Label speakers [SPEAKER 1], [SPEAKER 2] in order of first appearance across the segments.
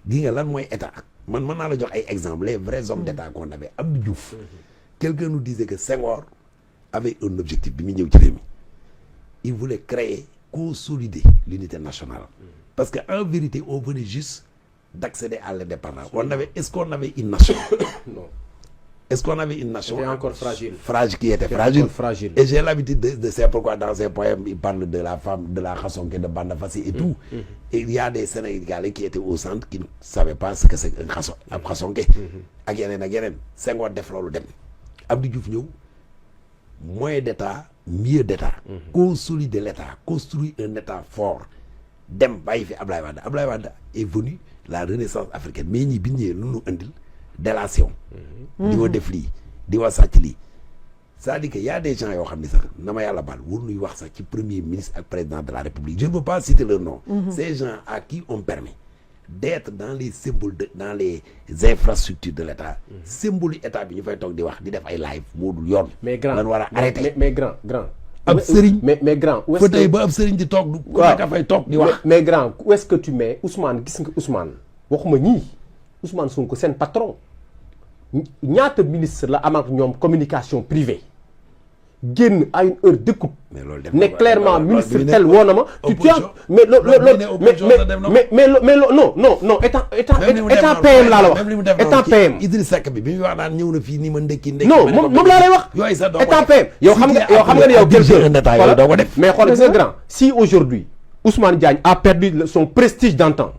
[SPEAKER 1] gi nga lan mooy état man mën naa la jox ay exemples les vrais hommes d'état qu'on avait Abdou Diouf quelqu'un nous disait que Senghor avait un objectif bi mu ñëw ci réew mi il voulait créer consolider l'unité nationale parce que en vérité on venait juste d'accéder à l'indépendance est-ce qu'on avait une nation
[SPEAKER 2] non.
[SPEAKER 1] Est-ce qu'on avait une nation
[SPEAKER 2] encore fragile.
[SPEAKER 1] Qui était fragile.
[SPEAKER 2] Fragile.
[SPEAKER 1] Et j'ai l'habitude de c'est pourquoi dans ses poèmes, il parle de la femme, de la Khasonké, de Banda Fassi et tout. Et il y a des Sénégalais qui étaient au centre qui ne savaient pas ce que c'est un Khasonké. Ak yeneen. Senghor def loolu dem. Abdou Diouf ñëw, moins d'État, mieux d'État. Consolider l'État, construire un État fort. Dem bàyyi fi Ablaye Wade. Ablaye Wade est venu la renaissance africaine. Mais ñi bi ñëwee lu ñu indil délation di wa def lii di wa sàcc lii c'est-à-dire que y a des gens yoo xam ne sax na ma yàlla baal war nuy wax sax ci premier ministre ak président de la république je ne veux pas citer leur nom ces gens à qui on permet d'être dans les symboles dans les infrastructures de l'état symbole yu état bi ñu fay toog di wax di def ay live moo dul yoon
[SPEAKER 2] mais grand
[SPEAKER 1] lan war a arrêter
[SPEAKER 2] mais grand
[SPEAKER 1] ab sëriñ
[SPEAKER 2] mais grand où
[SPEAKER 1] fa tey ba ab sëriñ di toog du ku nekk fay toog di wax
[SPEAKER 2] mais grand où est-ce que tu mets Ousmane gis nga Ousmane waxuma ñii Ousmane Sonko seen patron ñaata ministre la am ak ñoom communication privée génn à une heure d'écoute ne clairement ministre tel woo na ma tu as mais non état PM laa la wax état PM
[SPEAKER 1] Idriss Seck bi muy wax naan ñëw na fii ni ma ndekki
[SPEAKER 2] non moom laa lay wax
[SPEAKER 1] yooyu sax
[SPEAKER 2] état PM yow xam nga ne yow
[SPEAKER 1] quelqu'un doo ko def
[SPEAKER 2] mais xoolal gis nga grand si aujourd'hui Ousmane Diagne a perdu son prestige d'antan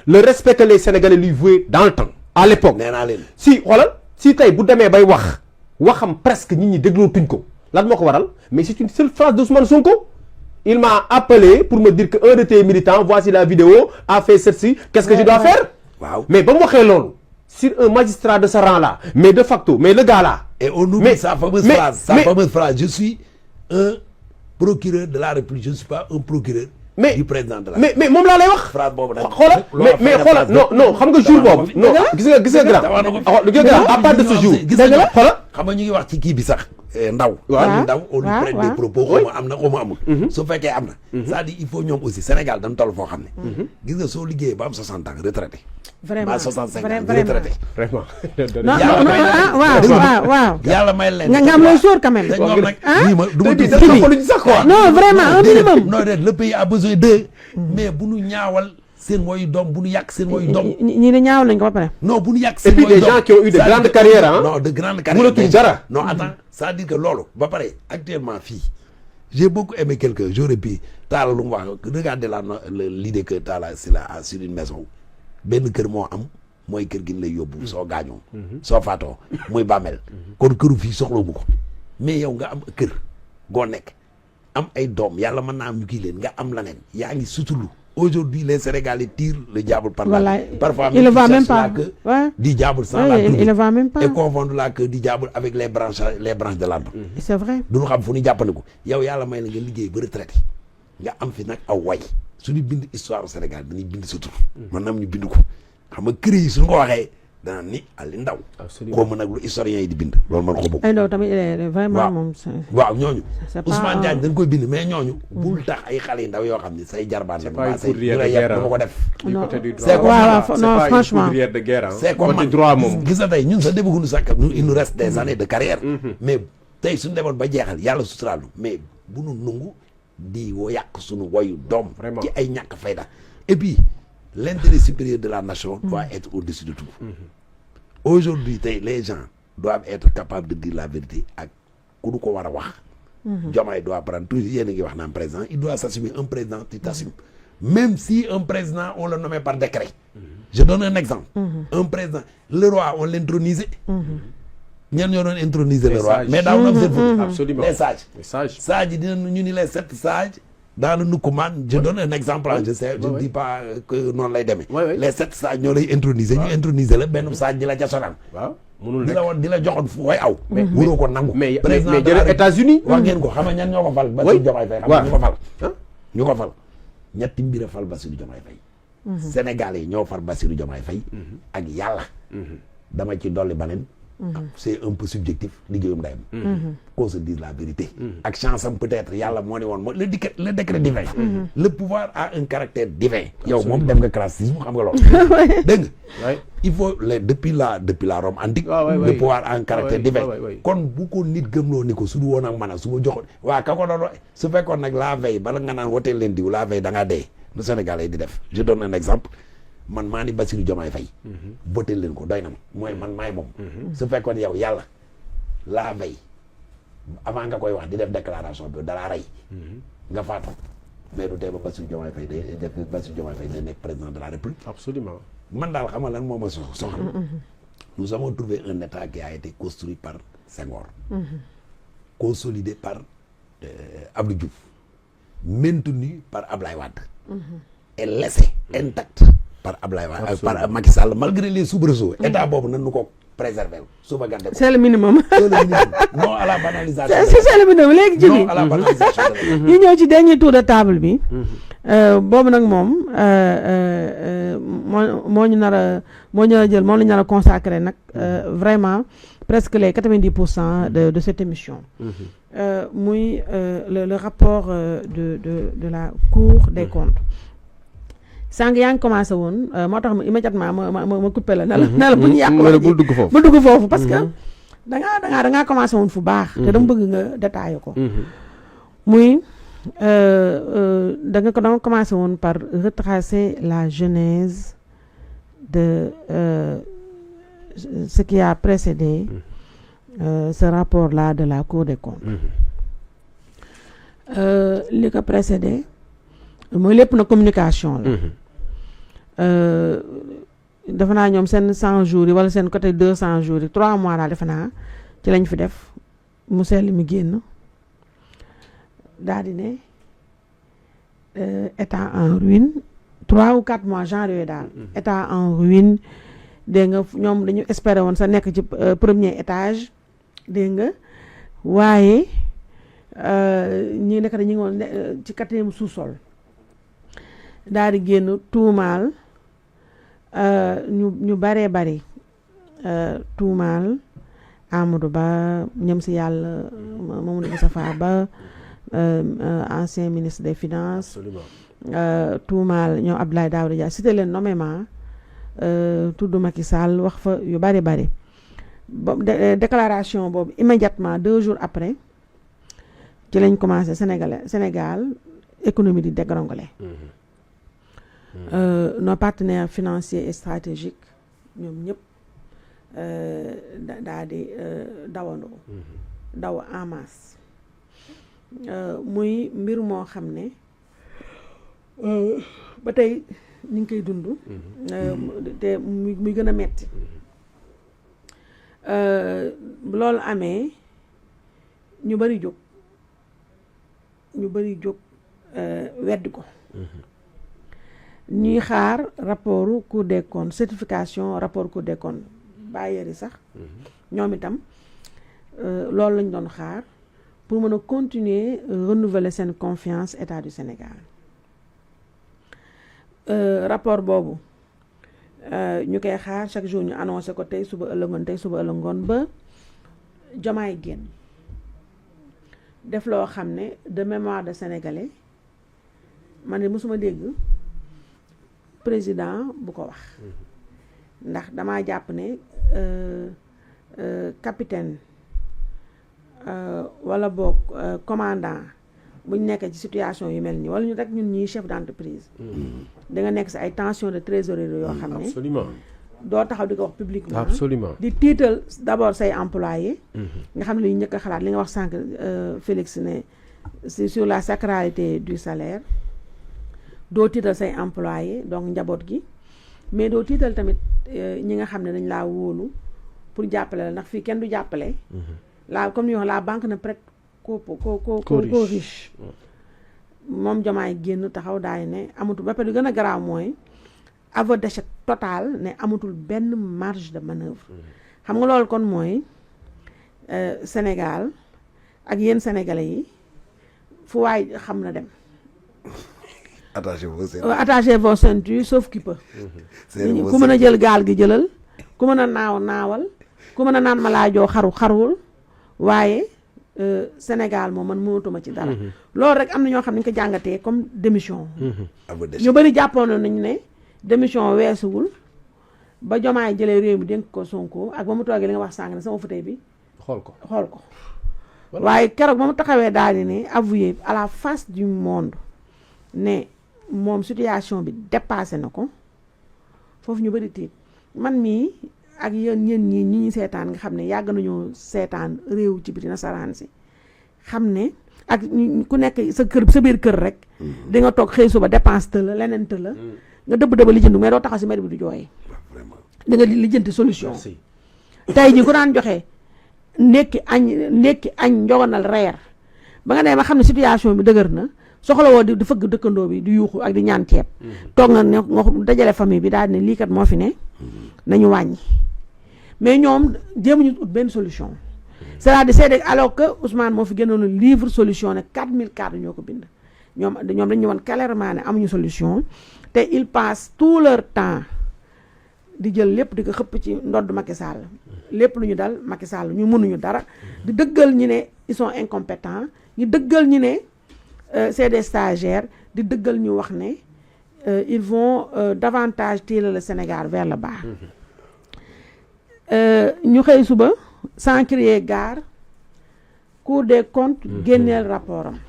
[SPEAKER 2] le respect que les Sénégalais lui vouaient dans le temps à l'époque
[SPEAKER 1] nee naa leen
[SPEAKER 2] si xoolal si tey bu demee bay waxam presque nit ñi déglootuñ ko lan moo ko waral mais c'est une seule phrase d'Ousmane Sonko il m'a appelé pour me dire que un de tes militants voici la vidéo a fait ceci qu'est-ce que je dois faire
[SPEAKER 1] waaw
[SPEAKER 2] mais ba mu waxee loolu sur un magistrat de ce rang là mais de facto mais le gars là
[SPEAKER 1] et on oublie sa fameuse phrase je suis un procureur de la République je ne suis pas un procureur du président de la
[SPEAKER 2] mais moom laa lay wax
[SPEAKER 1] phrase boobu nag
[SPEAKER 2] xoolal mais xoolal non xam nga jour boobu non gis nga grand à part de ce jour xoolal
[SPEAKER 1] xam nga ñu ngi wax ci kii bi sax ndaw on lui prête des propos xawma am na xawma amul su fekkee am na c'est-à-dire il faut ñoom aussi Sénégal dañ toll foo xam ne gis nga soo liggéeyee ba am 60 ans retraité
[SPEAKER 3] vraiment
[SPEAKER 1] 65 ans retraité
[SPEAKER 2] vraiment
[SPEAKER 3] waaw
[SPEAKER 1] yàlla may leen
[SPEAKER 3] nga am looy sóor quand même
[SPEAKER 1] te ñoom nag lii ma du ma
[SPEAKER 2] dugg sax quoi
[SPEAKER 3] non vraiment un minimum
[SPEAKER 1] non le pays a besoin d'eux mais bu ñu ñaawal seen woyu doom bu ñu yàq seen woyu doom
[SPEAKER 3] ñi ne ñaaw lañ ko ba pare
[SPEAKER 1] non bu ñu yàq
[SPEAKER 2] et
[SPEAKER 1] seen
[SPEAKER 2] puis
[SPEAKER 1] woyu
[SPEAKER 2] des
[SPEAKER 1] doom
[SPEAKER 2] gens qui ont eu de grandes carrières
[SPEAKER 1] non de grandes carrières
[SPEAKER 2] mënatuñ dara
[SPEAKER 1] non attends c'est-à-dire que loolu ba pare actuellement fii j'ai beaucoup aimé quelqu'un j'aurais pu Talla lu mu wax regardez l'idée que Talla Sylla a sur une maison benn kër moo am mooy kër gi ñu lay yóbbu soo gaañoo soo faatoo muy bàmmeel kon këru fii soxla bu ko mais yow nga am kër goo nekk am ay doom yàlla mën naa am ñu kii leen nga am leneen yaa ngi sutulu aujourd'hui les Sénégalais tirent le diable par là parfois
[SPEAKER 3] il ne va même pas
[SPEAKER 1] du diable sans la
[SPEAKER 3] il ne va même pas
[SPEAKER 1] et confondre la queue du diable avec les branches de l'arbre
[SPEAKER 3] c'est vrai
[SPEAKER 1] duñu xam fu ñu jàppandiku yow yàlla may la nga liggéey ba retraité nga am fi nag aw way suñu bind histoire au Sénégal dañuy bind sa tur man am ñu bind ko xam nga kër yi suñu ko waxee dana ni Ali Ndaw xaw ma nag lu historiens yi di bind loolu man ko bëgg
[SPEAKER 3] ay ndaw tamit vraiment moom
[SPEAKER 1] waaw ñooñu Ousmane Diagne dañ koy bind mais ñooñu bul tax ay xale yu ndaw yoo xam ne say jarbaan la ba say la yeb dama ko def
[SPEAKER 3] non franchement
[SPEAKER 1] c'est comme man
[SPEAKER 2] droit moom
[SPEAKER 1] gis na tey ñun sa débaguñu sax il nous reste des années de carrière mais tey suñu demoon ba jeexal yàlla suturaalu mais bu nu nungu di yàq suñu woyu doom ci ay ñàkk fayda et puis l'intérêt supérieur de la nation doit être au-dessus de tout aujourd'hui les gens doivent être capables de dire la vérité ak ku du ko war a wax Diomaye doit prendre toujours yéen a ngi wax naan président il doit s'assumer un président tu t'assumes même si un président on le nommait par décret je donne un exemple un président le roi on l'intronisait ñan ñoo doon introniser le roi mais daaw na seen photo
[SPEAKER 2] absolument
[SPEAKER 1] les sages yi dina ñu ni les 7 sages dans le Ndoukoumane je donne un exemple je sais je ne dis pas que noonu lay demee les 7 sages ñoo lay introniser ñu introniser la benn sage di la jasonal di la woon di la joxoon fu koy aw wuroo ko nangu
[SPEAKER 2] mais
[SPEAKER 1] président
[SPEAKER 2] jël États-Unis
[SPEAKER 1] wax ngeen ko xam nga ñan ñoo ko fal Bassirou Diomaye Faye xam nga ñu ko fal ñetti mbir a fal Bassirou Diomaye Faye Sénégalais yi ñoo far Bassirou Diomaye Faye ak yàlla dama ci dolli baneen c'est un peu subjectif liggéeyum ndeyam. qu'on se dise la vérité. ak chance am peut-être yàlla moo ne woon le décret divin. le pouvoir a un caractère divin. yow moom dem nga classicisme xam nga loolu. dégg nga il faut depuis la Rome antique. le pouvoir a un caractère divin. kon bu ko nit gëmloo ni ko su du woon ak man su ma joxoon waa ka ko doon su fekkoon nag la veille bala nga naan woteel leen diw la veille da ngaa dee lu Sénégalais di def je donne un exemple. man maa ni Bassirou Diomaye Faye voté leen ko doy na ma mooy man maay moom su fekkoon yow yàlla la veille avant nga koy wax di def déclaration bi dalaa rey nga faatu mais du tee ba Bassirou Diomaye Faye day nekk président de la République.
[SPEAKER 2] Absolument.
[SPEAKER 1] man daal xam nga lan moo ma soxla nous avons trouvé un état qui a été construit par Senghor consolidé par Abdou Diouf maintenu par Ablaye Wade et laissé intact par Ablaye Wade par Macky Sall malgré les soubresauts état boobu nan nu ko préserver sauvegarder ko.
[SPEAKER 3] c'est le minimum.
[SPEAKER 1] c'est le minimum non à la banalisation.
[SPEAKER 3] c'est le minimum léegi ci
[SPEAKER 1] non à la banalisation.
[SPEAKER 3] ñu ñëw ci dernier tour de table bi. boobu nag moom moo ñu nar a jël moom la ñu nar a consacrer nag vraiment presque les 90% de cette émission. muy le rapport de la Cour des comptes. sànq yaa ngi commencé woon moo tax immédiatement ma coupé la. ne la bu ñu yàq
[SPEAKER 2] bul dugg foofu
[SPEAKER 3] bul dugg foofu parce que da ngaa commencé woon fu baax. te dama bëgg nga détaillé ko. muy da nga commencé woon par retracer la genèse de ce qui a précédé ce rapport-là de la Cour des comptes. li ko précédé mooy lépp na communication la. defe naa ñoom seen 100 jours yi wala seen côté 200 jours yi 3 mois daal defe naa ci lañ fi def mu sell mi génn daal di ne état en ruine 3 ou 4 mois genre yooyu daal. état en ruine dégg nga ñoom dañu espérer woon sa nekk ci premier étage dégg nga waaye ñi nekk ñu ngi woon ci 4e sous-sol daal di génn tuumaal ñu baree bari tuumaal Amadou Ba ñëm si yàlla Mamadou Moustapha Ba ancien ministre des finances. tuumaal ñoom Abdoulaye Daouda Diallo cité leen nommément tudd Macky Sall wax fa yu bari bari déclaration boobu immédiatement 2 jours après ci lañ commencé Sénégal économie di dégringoler. Nos partenaires financiers et stratégiques ñoom ñëpp daal di dawandoo daw en masse muy mbir moo xam ne ba tey ñu ngi koy dund te muy gën a metti loolu amee ñu bari jóg weddi ko ñuy xaar rapport Cour des comptes certification rapport Cour des comptes bailleurs yi sax ñoom itam loolu lañ doon xaar pour mën a continuer renouveler seen confiance état du Sénégal rapport boobu ñu koy xaar chaque jour ñu annoncé ko tey suba ëllëgoon ba Diomaye génn def loo xam ne de mémoire de sénégalais man de mosuma dégg président bu ko wax ndax damaa jàpp ne capitaine wala boog commandant buñ nekk ci situation yu mel nii wala ñu rek ñun ñii chef d'entreprise da nga nekk si ay tension de trésorerie yoo xam ne
[SPEAKER 2] absolument
[SPEAKER 3] doo taxaw di ko wax publiquement
[SPEAKER 2] absolument
[SPEAKER 3] di tiital d'abord say employés nga xam ne li ñu njëkk a xalaat li nga wax sànq Félix ne c'est sur la sacralité du salaire doo tiital say employés donc njaboot gi mais doo tiital tamit ñi nga xam ne dañ laa wóolu pour jàppale la ndax fii kenn du jàppale la comme ni wax la banque ne prête qu'aux riches moom Diomaye génn taxaw daay ne amatul ba pare lu gën a garaaw mooy aveu d'échec total ne amatul benn marge de manœuvre xam nga loolu kon mooy Sénégal ak yéen sénégalais yi fu waay xam na dem attachez vos ceintures sauf qui peut ku mën a jël gaal gi jëlal ku mën a naawal ku mën a naan ma laajoo xaruwul waaye Sénégal moom man mënatuma ci dara loolu rek am na ñoo xam ne ñu ko jàngatee comme démission ñu bëri jàppoon nañu ne démission weesuwul ba Diomaye jëlee réew mi dénk ko Sonko ak ba mu toogee li nga wax sànq ne sama fauteuil bi xool ko waaye keroog ba mu taxawee daal di ne avoué à la face du monde ne moom situation bi dépassé na ko foofu ñu bëri tiit man mii ak yéen ñi ñu seetaan nga xam ne yàgg nañoo seetaan réew ci biti nasaraan si xam ne ak ku nekk sa biir kër rek di nga toog xëy suba dépense te la leneen te la nga dëbb li jënd mais doo taxaw si mbedd bi du jooy da nga lijjanti solution tey ji ku daan joxe ndekki añ njogonal reer ba nga nee ma xam ne situation bi dëgër na soxla woo di fëgg dëkkandoo bi di yuuxu ak di ñaan ceeb toog nga ne nga dajale famille bi daal di ne lii kat moo fi ne nañu wàññi mais ñoom jéemuñu ut benn solution c'est-à-dire c'est alors que Ousmane moo fi génnoon livre solution ne 4000 cadres ñoo ko bind ñoom dañu woon clairement ne amuñu solution te ils passent tout leur temps di jël lépp di ko xëpp ci ndodd Macky Sall lépp lu ñu dal Macky Sall ñu mënuñu dara di dëggal ñi ne ils sont incompétents ñu dëggal ñi ne c'est des stagiaires di dëggal ñu wax ne ils vont davantage tirer le Sénégal vers le bas ñu xëy suba sans crier gare Cour des comptes génneel rapport am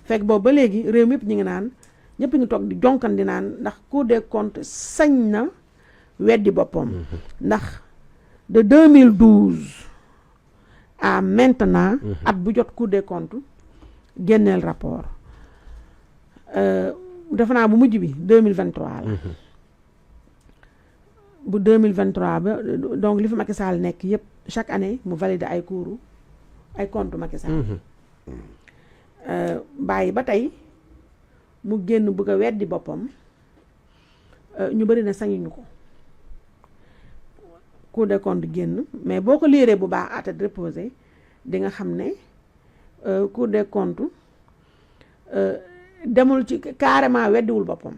[SPEAKER 3] fekk boobu ba léegi réew mi yëpp ñu ngi naan ñëpp ngi toog di jonkan di naan ndax Cour des comptes sañ na weddi boppam ndax de 2012 à maintenant at bu jot Cour des comptes génneel rapport defe naa bu mujj bi 2023 la bu 2023 ba donc li fi Macky Sall nekk yëpp chaque année mu valider ay cours ay compte Macky Sall bàyyi ba tey mu génn bëgg a weddi boppam ñu bëri na sañuñu ko Cour des comptes génn mais boo ko liiree bu baax à tête reposée di nga xam ne Cour des comptes demul ci carrément weddiwul boppam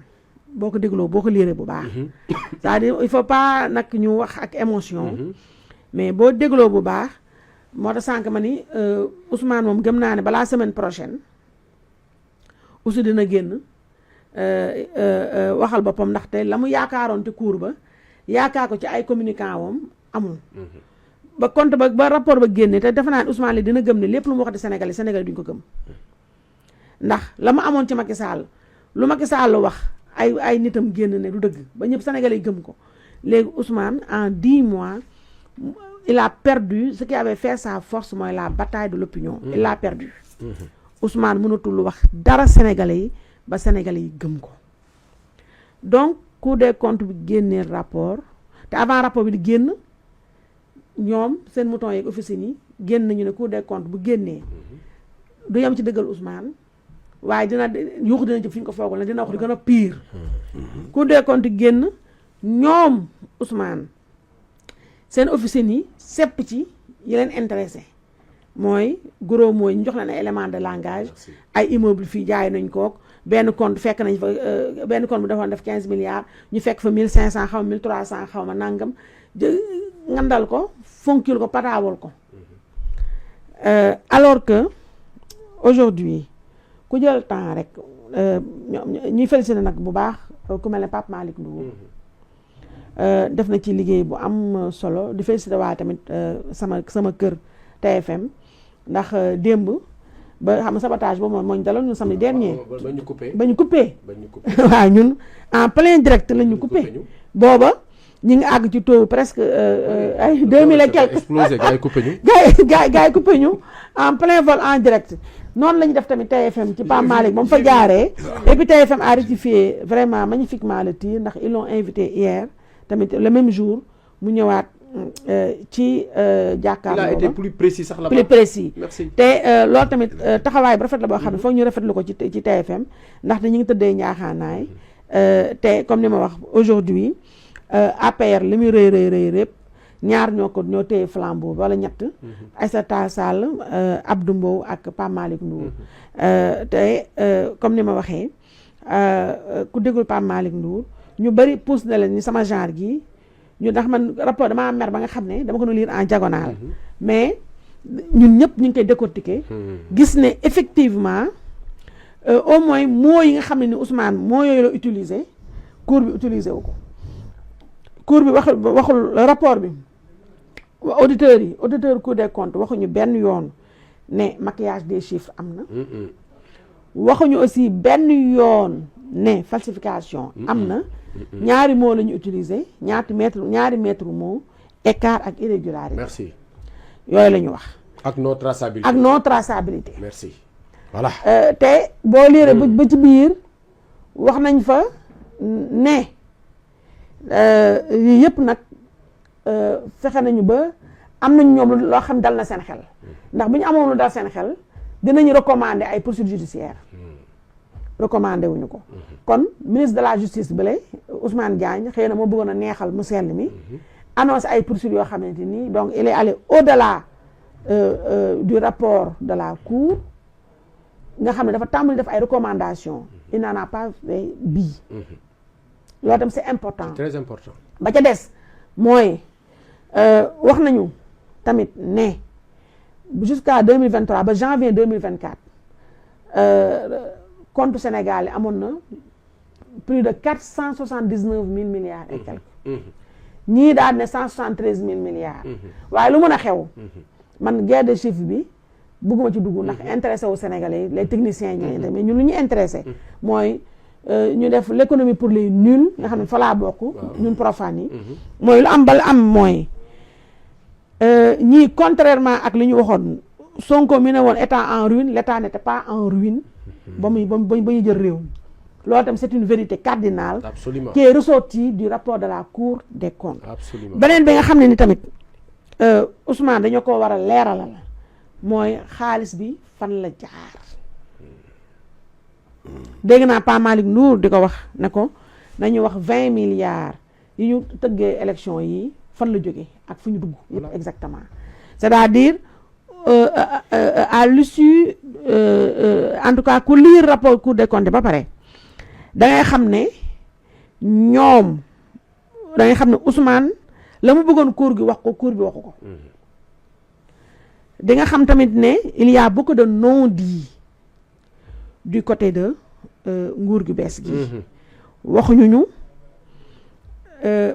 [SPEAKER 3] boo ko dégloo boo ko liiree bu baax c'est-à-dire il faut pas nag ñu wax ak émotion mais boo dégloo bu baax moo tax sànq ma ni Ousmane moom gëm naa ne balaa semaine prochaine aussi dina génn waxal boppam ndaxte la mu yaakaaroon te cour ba yaakaar ko ci ay communicant wam amul ba compte ba rapport ba génne te defe naa ne Ousmane li dina gëm ne lépp lu mu wax di Sénégal duñ ko gëm ndax la mu amoon ci Macky Sall lu Macky Sall wax ay nitam génn ne du dëgg ba ñëpp Sénégalais yi gëm ko léegi Ousmane en 10 mois il a perdu ce qui avait fait sa force mooy la bataille de l'opinion il l'a perdu Ousmane mënatul wax dara Sénégalais yi ba Sénégalais yi gëm ko donc Cour des comptes bi génnee rapport te avant rapport bi di génn ñoom seen mouton yeeg officine yi génn nañu ne Cour des comptes bu génnee du yem ci dëggal Ousmane waaye dina yuuxu dina jëf fi ñu ko foogul ne dina wax di gën a pire Cour des comptes génn ñoom Ousmane seen officine yi sepp ci yi leen intéressé mooy gros mooy ñu jox leen ay éléments de langage ay immeuble fii jaay nañ kook benn compte fekk nañ fa benn compte bu defoon def 15 milliards ñu fekk fa 1500 xaw ma 1300 xaw ma nangam ngandal ko fonkil ko pataawal ko alors que aujourd'hui ku jël temps rek ñuy félicité nag bu baax ku mel ne Pape Malick Ndour def na ci liggéey bu am solo di félicité waa tamit sama kër TFM ndax démb ba xam sabotage boobu mooñ daloon ñun samedi dernier ba ñu coupé waaw ñun en plein direct la ñu coupé booba ñi ngi àgg ci taux presque ay 2000 et quelques gars yi coupé ñu en plein vol en direct noonu la ñu def tamit TFM ci Pape Malick moom fa jaaree et puis TFM a rectifié vraiment magnifiquement le tir ndax ils l'ont invité hier tamit le même jour mu ñëwaat ci jàkkaarloo
[SPEAKER 2] il a été plus précis sax la
[SPEAKER 3] plus précis
[SPEAKER 2] merci
[SPEAKER 3] te loolu tamit taxawaay bu rafet la boo xam ne foog ñu rafetlu ko ci TFM ndaxte ñu ngi tëddee njaaxaanaay te comme ni ma wax aujourd'hui APR li muy rëy répp ñaar ñoo téye flambeau wala ñett Aïssata Sall Abdou Mbow ak Pape Malick Ndour te comme ni ma waxee ku déggul Pape Malick Ndour ñu bari pousse na leen ni sama genre gi ñu ndax man rapport damaa mer ba nga xam ne dama ko doon lire en diagonale mais ñun ñëpp ñu ngi koy décortiquer gis ne effectivement au moins mots yi nga xam ne ni Ousmane moo yooyu la utiliser cour bi utiliser wu ko cour bi waxul rapport bi auditeurs yi auditeur Cour des comptes waxuñu benn yoon ne maquillage des chiffres am na waxuñu aussi benn yoon ne falsification am na ñaari mots la ñu utiliser ñaari mètre mot écart ak irrégularité
[SPEAKER 2] merci
[SPEAKER 3] yooyu la ñu wax
[SPEAKER 2] ak non traçabilité
[SPEAKER 3] ak non traçabilité
[SPEAKER 2] merci voilà
[SPEAKER 3] te boo liiree ba ci biir wax nañ fa ne yii yëpp nag fexe nañu ba am nañ ñoom loo xam dal na seen xel ndax bu ñu amoon lu dal seen xel dinañu recommander ay poursuites judiciaires recommandé wuñu ko kon ministre de la justice bi lay Ousmane Diagne xëy na moo bëggoon a neexal mu sell mi annoncé ay poursuites yoo xamante ni donc il est allé au-delà du rapport de la cour nga xam ne dafa tàmbali def ay recommandations il n'en a pas fait bii loolu tam c'est important
[SPEAKER 2] très important
[SPEAKER 3] ba ca des mooy wax nañu tamit ne jusqu'à 2023 ba janvier 2024 compte Sénégal yi amoon na plus de 479 000 milliards et quelques ñii daal ne 173 000 milliards waaye lu mën a xew man guerre de chiffres bi bëgguma ci dugg ndax intéressé wu Sénégalais yi les techniciens yi mais ñun lu ñu intéressé mooy ñu def l'économie pour les nuls nga xam ne fa laa bokk ñun profanes yi mooy lu am bal am mooy ñii contrairement ak li ñu waxoon Sonko mi ne woon état en ruine l'état n'était pas en ruine ba ñu jël réew mi loolu tam c'est une vérité cardinale
[SPEAKER 2] absolument
[SPEAKER 3] qui est ressortie du rapport de la Cour des comptes
[SPEAKER 2] absolument
[SPEAKER 3] beneen bi nga xam ne ni tamit Ousmane dañoo ko war a leeralal mooy xaalis bi fan la jaar dégg naa Pa Malick Ndour di ko wax ne ko nañu wax 20 milliards yi ñu tëggee élection yi fan la jógee ak fu ñu dugg yëpp exactement c'est-à-dire à l'issue en tout cas ku lire rapport Cour des comptes ba pare da ngay xam ne ñoom da ngay xam ne Ousmane la mu bëggoon cour gi wax ko cour bi waxu ko di nga xam tamit ne il y a beaucoup de non-dits du côté de nguur gi bees gi waxuñu ñu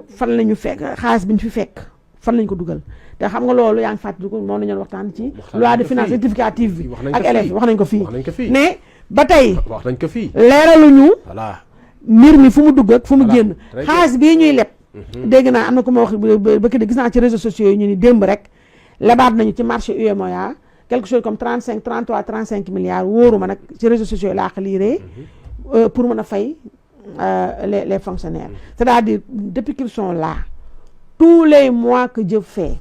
[SPEAKER 3] fan la ñu fekk xaalis bi ñu fi fekk fan lañ ko dugal te xam nga loolu yaa ngi fàttaliku moom la ñu waxtaan ci loi de finances rectificative bi ak élèves yi wax nañ ko fii ne ba tey
[SPEAKER 2] wax nañ ko fii
[SPEAKER 3] leeraluñu
[SPEAKER 2] voilà
[SPEAKER 3] mbir mi fu mu dugg ak fu mu génn xaalis bii ñuy leb dégg naa am na ko ma wax ba ki gis naa ci réseaux sociaux yi ñu ni démb rek lebaat nañu ci marché UEMOA quelque chose comme 35 milliards wóoruma nag ci réseaux sociaux yi laa ko liiree pour mën a fay les fonctionnaires c'est-à-dire depuis qu'ils sont là tous les mois que Dieu fait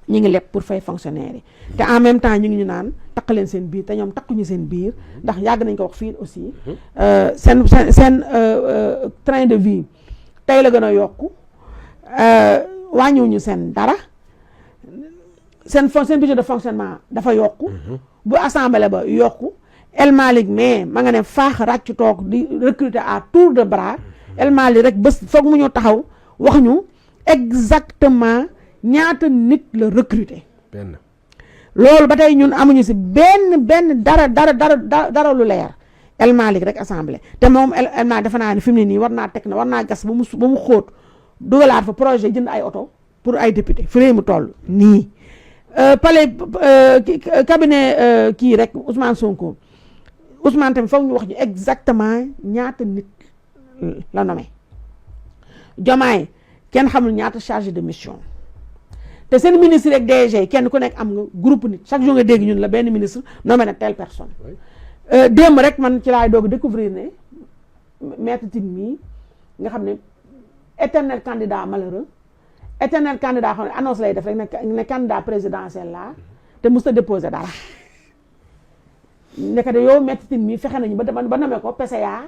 [SPEAKER 3] ñu ngi leb pour fay fonctionnaires yi te en même temps ñu ngi ñu naan takk leen seen biir te ñoom takkuñu seen biir ndax yàgg nañ ko wax fii aussi seen train de vie tey la gën a yokku wàññiwuñu seen dara seen budget de fonctionnement dafa yokku bu assemblée ba yokku El Malick mais ma nga ne faax ràcc toog di recruter à tour de bras El Malick rek bés foog mu ñëw taxaw wax ñu exactement ñaata nit la recruter
[SPEAKER 2] benn
[SPEAKER 3] loolu ba tey ñun amuñu si benn dara lu leer El Malick rek assemblée te moom El Malick dafa naa ne fi mu ne nii war naa gas ba mu xóot dugalaat fa projet jënd ay oto pour ay député fi réew mu toll nii palais cabinet kii rek Ousmane Sonko Ousmane tamit foog ñu wax ñu exactement ñaata nit la nommé Diomaye kenn xamul ñaata chargé de mission te seen ministre rek DG kenn ku nekk am nga groupe nit chaque jour nga dégg ñun la benn ministre nommé na telle personne démb rek man ci laay doog découvrir ne maître Tine mii nga xam ne éternel candidat malheureux éternel candidat xam ne annonce lay def rek ne candidat présidentiel la te mës a déposé dara nekk de yow maître Tine mii fexe nañu ba nommé ko PCA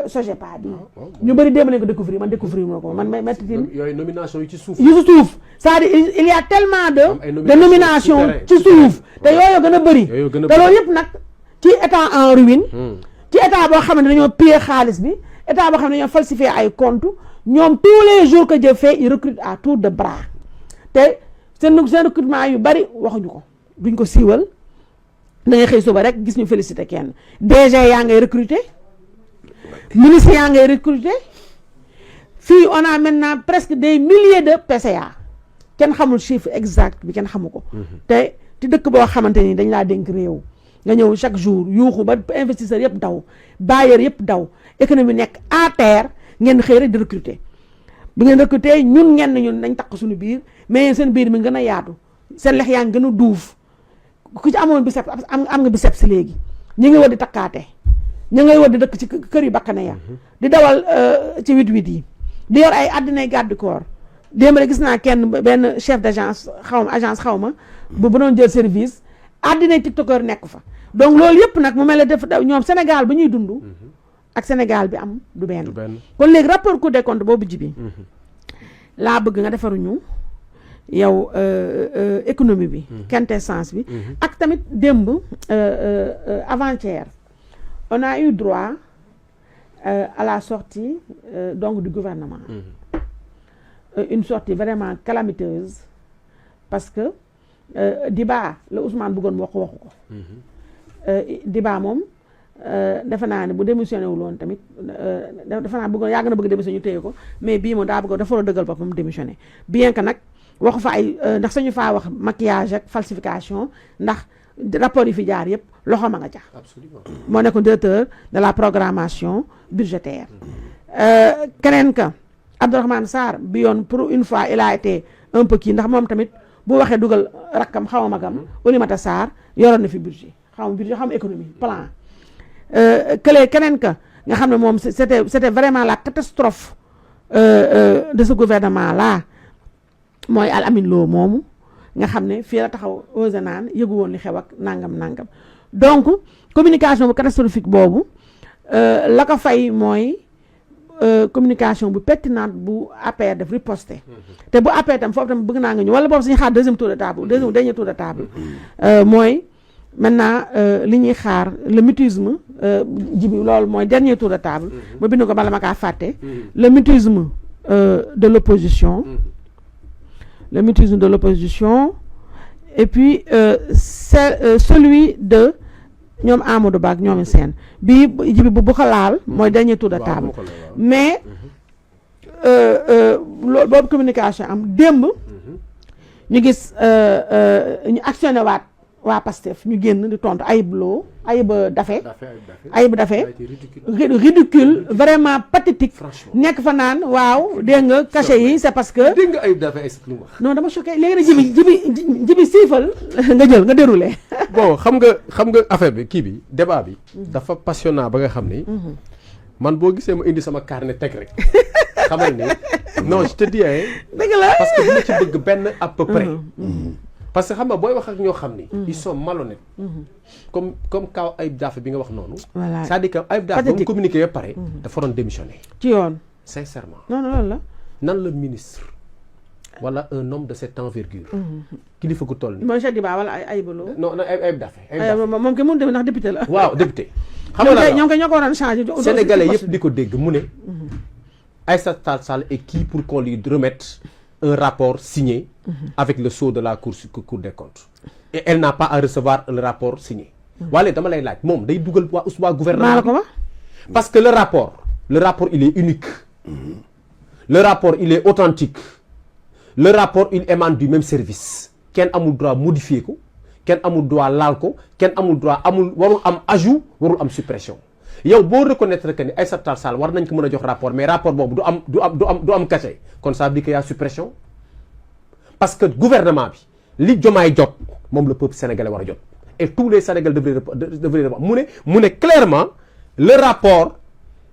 [SPEAKER 3] Sogepa bi ñu bëri démb lañ ko découvrir man découvrir na ko man maître Tine
[SPEAKER 2] yooyu nomination yi ci suuf
[SPEAKER 3] c'est-à-dire il y a tellement de nomination ci suuf te yooyu gën a bëri te loolu yëpp nag ci état en ruine ci état boo xam ne dañoo piller xaalis bi état boo xam ne dañoo falsifier ay compte ñoom tous les jours que Dieu fait ils recrutent à tour de bras te seen recrutement yu bari waxuñu ko duñ ko siiwal da ngay xëy suba rek gis ñu félicité kenn DG yaa ngay recruter ministre yaa ngay recruter fii on a maintenant presque des milliers de PCA kenn xamul chiffre exact bi kenn xamu ko te ci dëkk boo xamante ni dañ laa dénk réew nga ñëw chaque jour yuuxu ba investisseurs yëpp daw bailleurs yëpp daw économie nekk à terre ngeen xëy rek di recruter bi ngeen recruter ñun nañ takk suñu biir mais seen biir mi gën a yaatu seen lex yaa ngi gën a duuf ku ci amoon biceps am nga biceps léegi ñi ngi war di takkaate ñu ngay war di dëkk ci kër yu bakkane ya di dawal ci 8-8 yi di yor ay àddinay garde corps démb rek gis naa kenn benn chef d'agence agence xaw ma bu doon jël service àddinay tiktokeur nekk fa donc loolu yëpp nag mu mel ne def ñoom Sénégal ba ñuy dund ak Sénégal bi am du benn kon léegi rapport Cour des comptes boobu jibi laa bëgg nga defaruñu yow économie bi quintessence bi ak tamit démb avant-hier on a eu droit à la sortie donc du gouvernement une sortie vraiment calamiteuse parce que Diba la Ousmane bëggoon waxu ko Diba moom defe naa ne bu démissionné wul woon tamit defe naa bëggoon yàgg na bëgg démissionné ñu téye ko mais bii moom daa bëgg dafa war a dëggal boppam démissionné bien que nag waxu fa ay ndax sañu faa wax maquillage ak falsification ndax rapport yi fi jaar yëpp loxo ma nga jax
[SPEAKER 2] absolument
[SPEAKER 3] moo nekkoon directeur de la programmation budgétaire keneen ka Abdourahmane Sarr bi yoon pour une fois il a été un peu kii ndax moom tamit bu waxee dugal rakkam xaw ma magam Oulimata Sarr yoroon na fi budget xaw ma budget xaw ma économie plan keneen ka nga xam ne moom c'était vraiment la catastrophe de ce gouvernement là mooy Al Amin Lo moomu nga xam ne fii la taxaw ose naan yëgu woon li xew ak nangam donc communication bu catastrophique boobu la ko fay mooy communication bu pertinente bu APR def riposté te bu APR tam foofu tam bëgg naa nga ñëw wala boobu suñu xaar deuxième dernier tour de table mooy maintenant li ñuy xaar le mutisme jibi loolu mooy dernier tour de table ma bind ko bala ma kaa fàtte le mutisme de l'opposition le mutisme de l'opposition et puis c'est celui de ñoom Amadou Ba ak ñoom seen bii jibi bu ko laal mooy dernier tour de table mais loolu boobu communication am démb ñu gis ñu actionné waat waa Pastef ñu génn di tontu Ayib Daffé ridicule vraiment pathétique nekk fa naan waaw dégg nga cachet yi c'est parce que
[SPEAKER 2] dégg nga Ayib Daffé ay lu wax
[SPEAKER 3] non dama choqué léegi nag jibi siifal nga déroulé
[SPEAKER 2] bon xam nga affaire bi kii bi débat bi dafa passionnant ba nga xam ni man boo gisee ma indi sama carnet teg rek xamal ni non je te dis
[SPEAKER 3] dëgg la
[SPEAKER 2] parce que dina ci bëgg benn à peu près parce que xam nga booy wax ak ñoo xam ni ils sont malhonnêtes comme kaw Ayib Daffé bi nga wax noonu
[SPEAKER 3] voilà
[SPEAKER 2] c'est-à-dire que Ayib Daffé ba mu communiqué ba pare dafa doon démissionner
[SPEAKER 3] ci yoon
[SPEAKER 2] sincèrement
[SPEAKER 3] non loolu la
[SPEAKER 2] nan la ministre wala un homme de cette envergure kilifa gu toll ni
[SPEAKER 3] mooy Cheikh Diba wala Ayib Lo
[SPEAKER 2] non Ayib Daffé
[SPEAKER 3] moom ke mun dem ndax député la
[SPEAKER 2] waaw député xam nga
[SPEAKER 3] ñoom ñoo ko waroon changer
[SPEAKER 2] sénégalais yëpp di ko dégg mu ne Aïssata Tall Sall est qui pour qu'on lui remette un rapport signé avec le sceau de la Cour des comptes et elle n'a pas à recevoir le rapport signé wala dama lay laaj moom day dugal waa gouvernement
[SPEAKER 3] maa la ko wax
[SPEAKER 2] parce que le rapport il est unique le rapport il est authentique le rapport il émane du même service kenn amul droit modifier ko kenn amul droit laal ko kenn amul droit warul am ajout warul am suppression yow boo reconnaître que ni Aïssata Tall Sall war nañ ko mën a jox rapport mais rapport boobu du am cachet kon ça veut dire qu'il y a suppression parce que gouvernement bi li Diomaye jot moom le peuple sénégalais war a jot et tous les sénégalais devraient mu ne clairement le rapport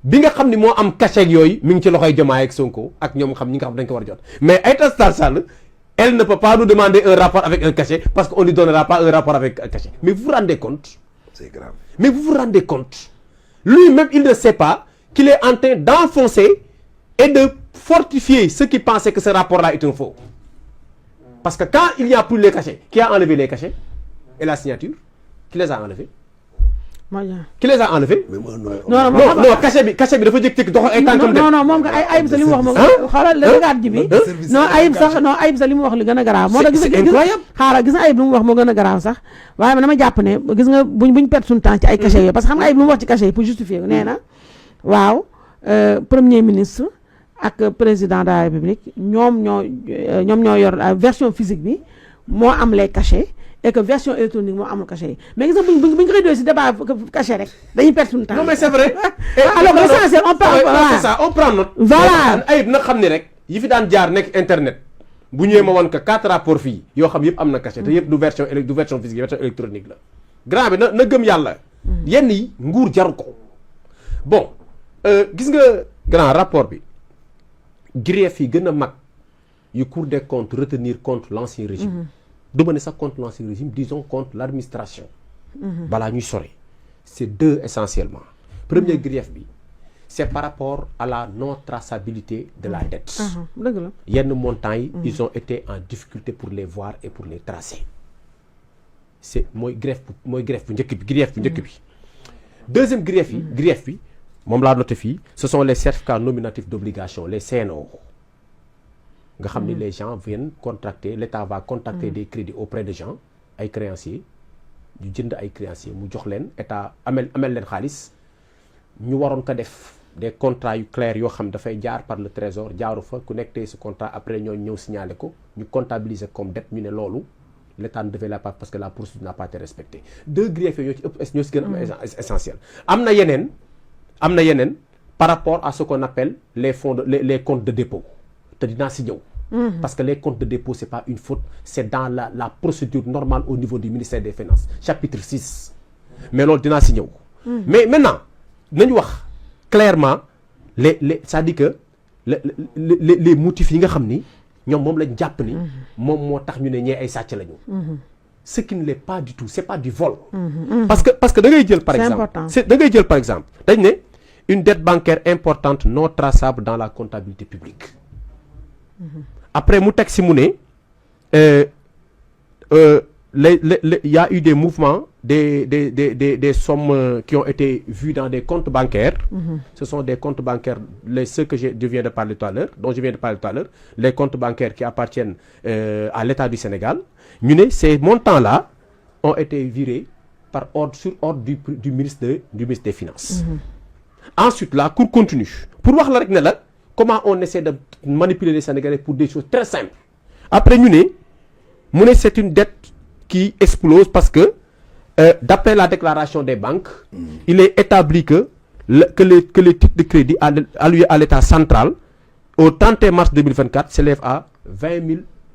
[SPEAKER 2] bi nga xam ni moo am cachet yooyu mi ngi ci loxoy Diomaye ak Sonko ak ñoom ñi nga xam dañ ko war a jot mais Aïssata Tall Sall elle ne peut pas nous demander un rapport avec un cachet parce qu'on ne lui donnera pas un rapport avec un cachet mais vous vous rendez compte
[SPEAKER 1] c'est grave
[SPEAKER 2] mais vous vous rendez compte lui-même il ne sait pas qu'il est en train d'enfoncer et de fortifier ceux qui pensaient que ce rapport-là est un faux parce que quand il n'y a plus les cachets qui a enlevé les cachets et la signature qui les a enlevés qui les a enlevés.
[SPEAKER 3] non
[SPEAKER 2] cachet bi dafa jékki-jékki dox ay tànkam de.
[SPEAKER 3] non moom nga Ayib sa li mu wax moom xoolal la regarde ji bi non Ayib sa li mu wax li gën a garaaw moo tax
[SPEAKER 2] c'est incroyable.
[SPEAKER 3] xaaral gis nga Ayib lu mu wax moo gën a garaaw sax waaye dama jàpp ne gis nga buñ perte suñu temps ci ay cachet yooyu parce que xam nga Ayib lu mu wax ci cachet yi pour justifier nee na waaw premier ministre ak président de la République ñoom ñoo yor version physique bi moo am les cachets et que version électronique moo amul cachet yi mais gis nga buñ koy doy si débat cachet rek dañuy perdre suñu temps.
[SPEAKER 2] non mais c'est vrai.
[SPEAKER 3] alors l'essentiel on parle
[SPEAKER 2] c'est ça on prend note.
[SPEAKER 3] voilà
[SPEAKER 2] Ayib nag xam ni rek yi fi daan jaar nekk internet bu ñëwee ma wan ko 4 rapports fii yoo xam yëpp am na cachet te yëpp du version physique version électronique la. grand bi na gëm yàlla. yenn yi nguur jaru ko. bon gis nga grand rapport bi grief yi gën a mag yu Cour des comptes retenir contre l'ancien régime. du ma ne sax contre l'ancien régime disons contre l'administration. balaa ñuy sore c'est deux essentiellement. premier grief bi c'est par rapport à la non traçabilité de la dette.
[SPEAKER 3] dëgg la
[SPEAKER 2] yenn montants yi ils ont été en difficulté pour les voir et pour les tracer. c'est mooy grief bu njëkk bi. deuxième grief bi moom laa noté fii ce sont les certificats nominatifs d'obligation les CNO. nga xam ni les gens viennent contracter l'État va contracter des crédits auprès de gens ay créanciers ñu jënd ay créanciers mu jox leen État amel leen xaalis ñu waroon ko def des contrats yu clairs yoo xam dafay jaar par le trésor jaaru fa ku nekk tey ce contrat après ñoo ñëw signaler ko ñu comptabiliser comme dette ñu ne loolu l'État ne devait la pas parce que la procédure n'a pas été respectée. deux griefs yooyu ñoo ci gën a am essentiel. am na yeneen par rapport à ce qu'on appelle les fonds les comptes de dépôt te dinaa si ñëw. parce que les comptes de dépôt c'est pas une faute c'est dans la procédure normale au niveau du ministère des Finances chapitre 6 mais loolu dinaa si ñëw. mais maintenant nañu wax clairement c'est-à-dire que les motifs yi nga xam ni ñoom moom lañ jàpp ni moom moo tax ñu ne ñee ay sàcc lañu. ce qui ne l'est pas du tout c'est pas du vol. parce que da ngay jël par exemple dañ ne une dette bancaire importante non traçable dans la comptabilité publique. après mu teg si mu ne il y a eu des mouvements des sommes qui ont été vues dans des comptes bancaires. Ce sont des comptes bancaires ceux que je viens de parler tout à l'heure les comptes bancaires qui appartiennent à l'État du Sénégal. ñu ne ces montants-là ont été virés sur ordre du ministre des Finances. Ensuite la Cour continue pour wax la rek ne la comment on essaie de manipuler les Sénégalais pour des choses très simples. Après ñu ne c'est une dette qui explose parce que d'après la déclaration des banques, il est établi que les titres de crédit alloués à l'État central au 31 mars 2024 s'élèvent à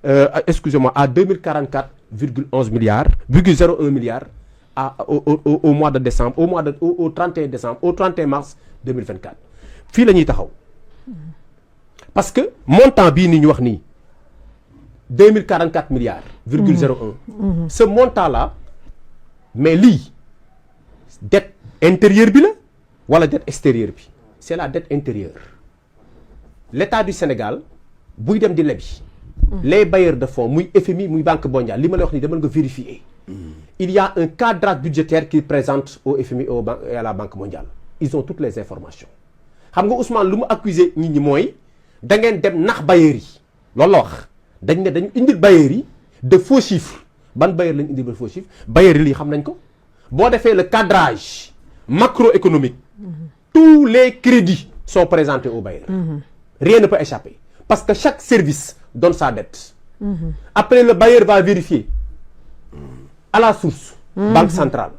[SPEAKER 2] 2044,11 milliards, 0,01 milliard au mois de décembre, au 31 décembre, au 31 mars 2024. Fii la ñuy taxaw. Parce que montant bii ni ñu wax nii 2044 milliards, 0,01. Ce montant-là, mais lii dette intérieure bi la wala dette extérieure bi. C'est la dette intérieure. L'État du Sénégal buy dem di lebi. Les bailleurs de fonds muy FMI muy Banque mondiale li ma lay wax nii demal nga vérifier. Il y a un cadrage budgétaire qu'ils présentent au FMI et à la Banque mondiale. Ils ont toutes les informations. xam nga Ousmane lu mu accusé nit ñi mooy da ngeen dem nax bailleurs yi loolu la wax dañu indil bailleurs yi de faux chiffres ban bailleur lañu indil de faux chiffres bailleurs yi lii xam nañ ko boo defee le cadrage macroéconomique tous les crédits sont présentés aux bailleurs. Rien ne peut échapper parce que chaque service donne sa dette. Après le bailleur va vérifier à la source banque centrale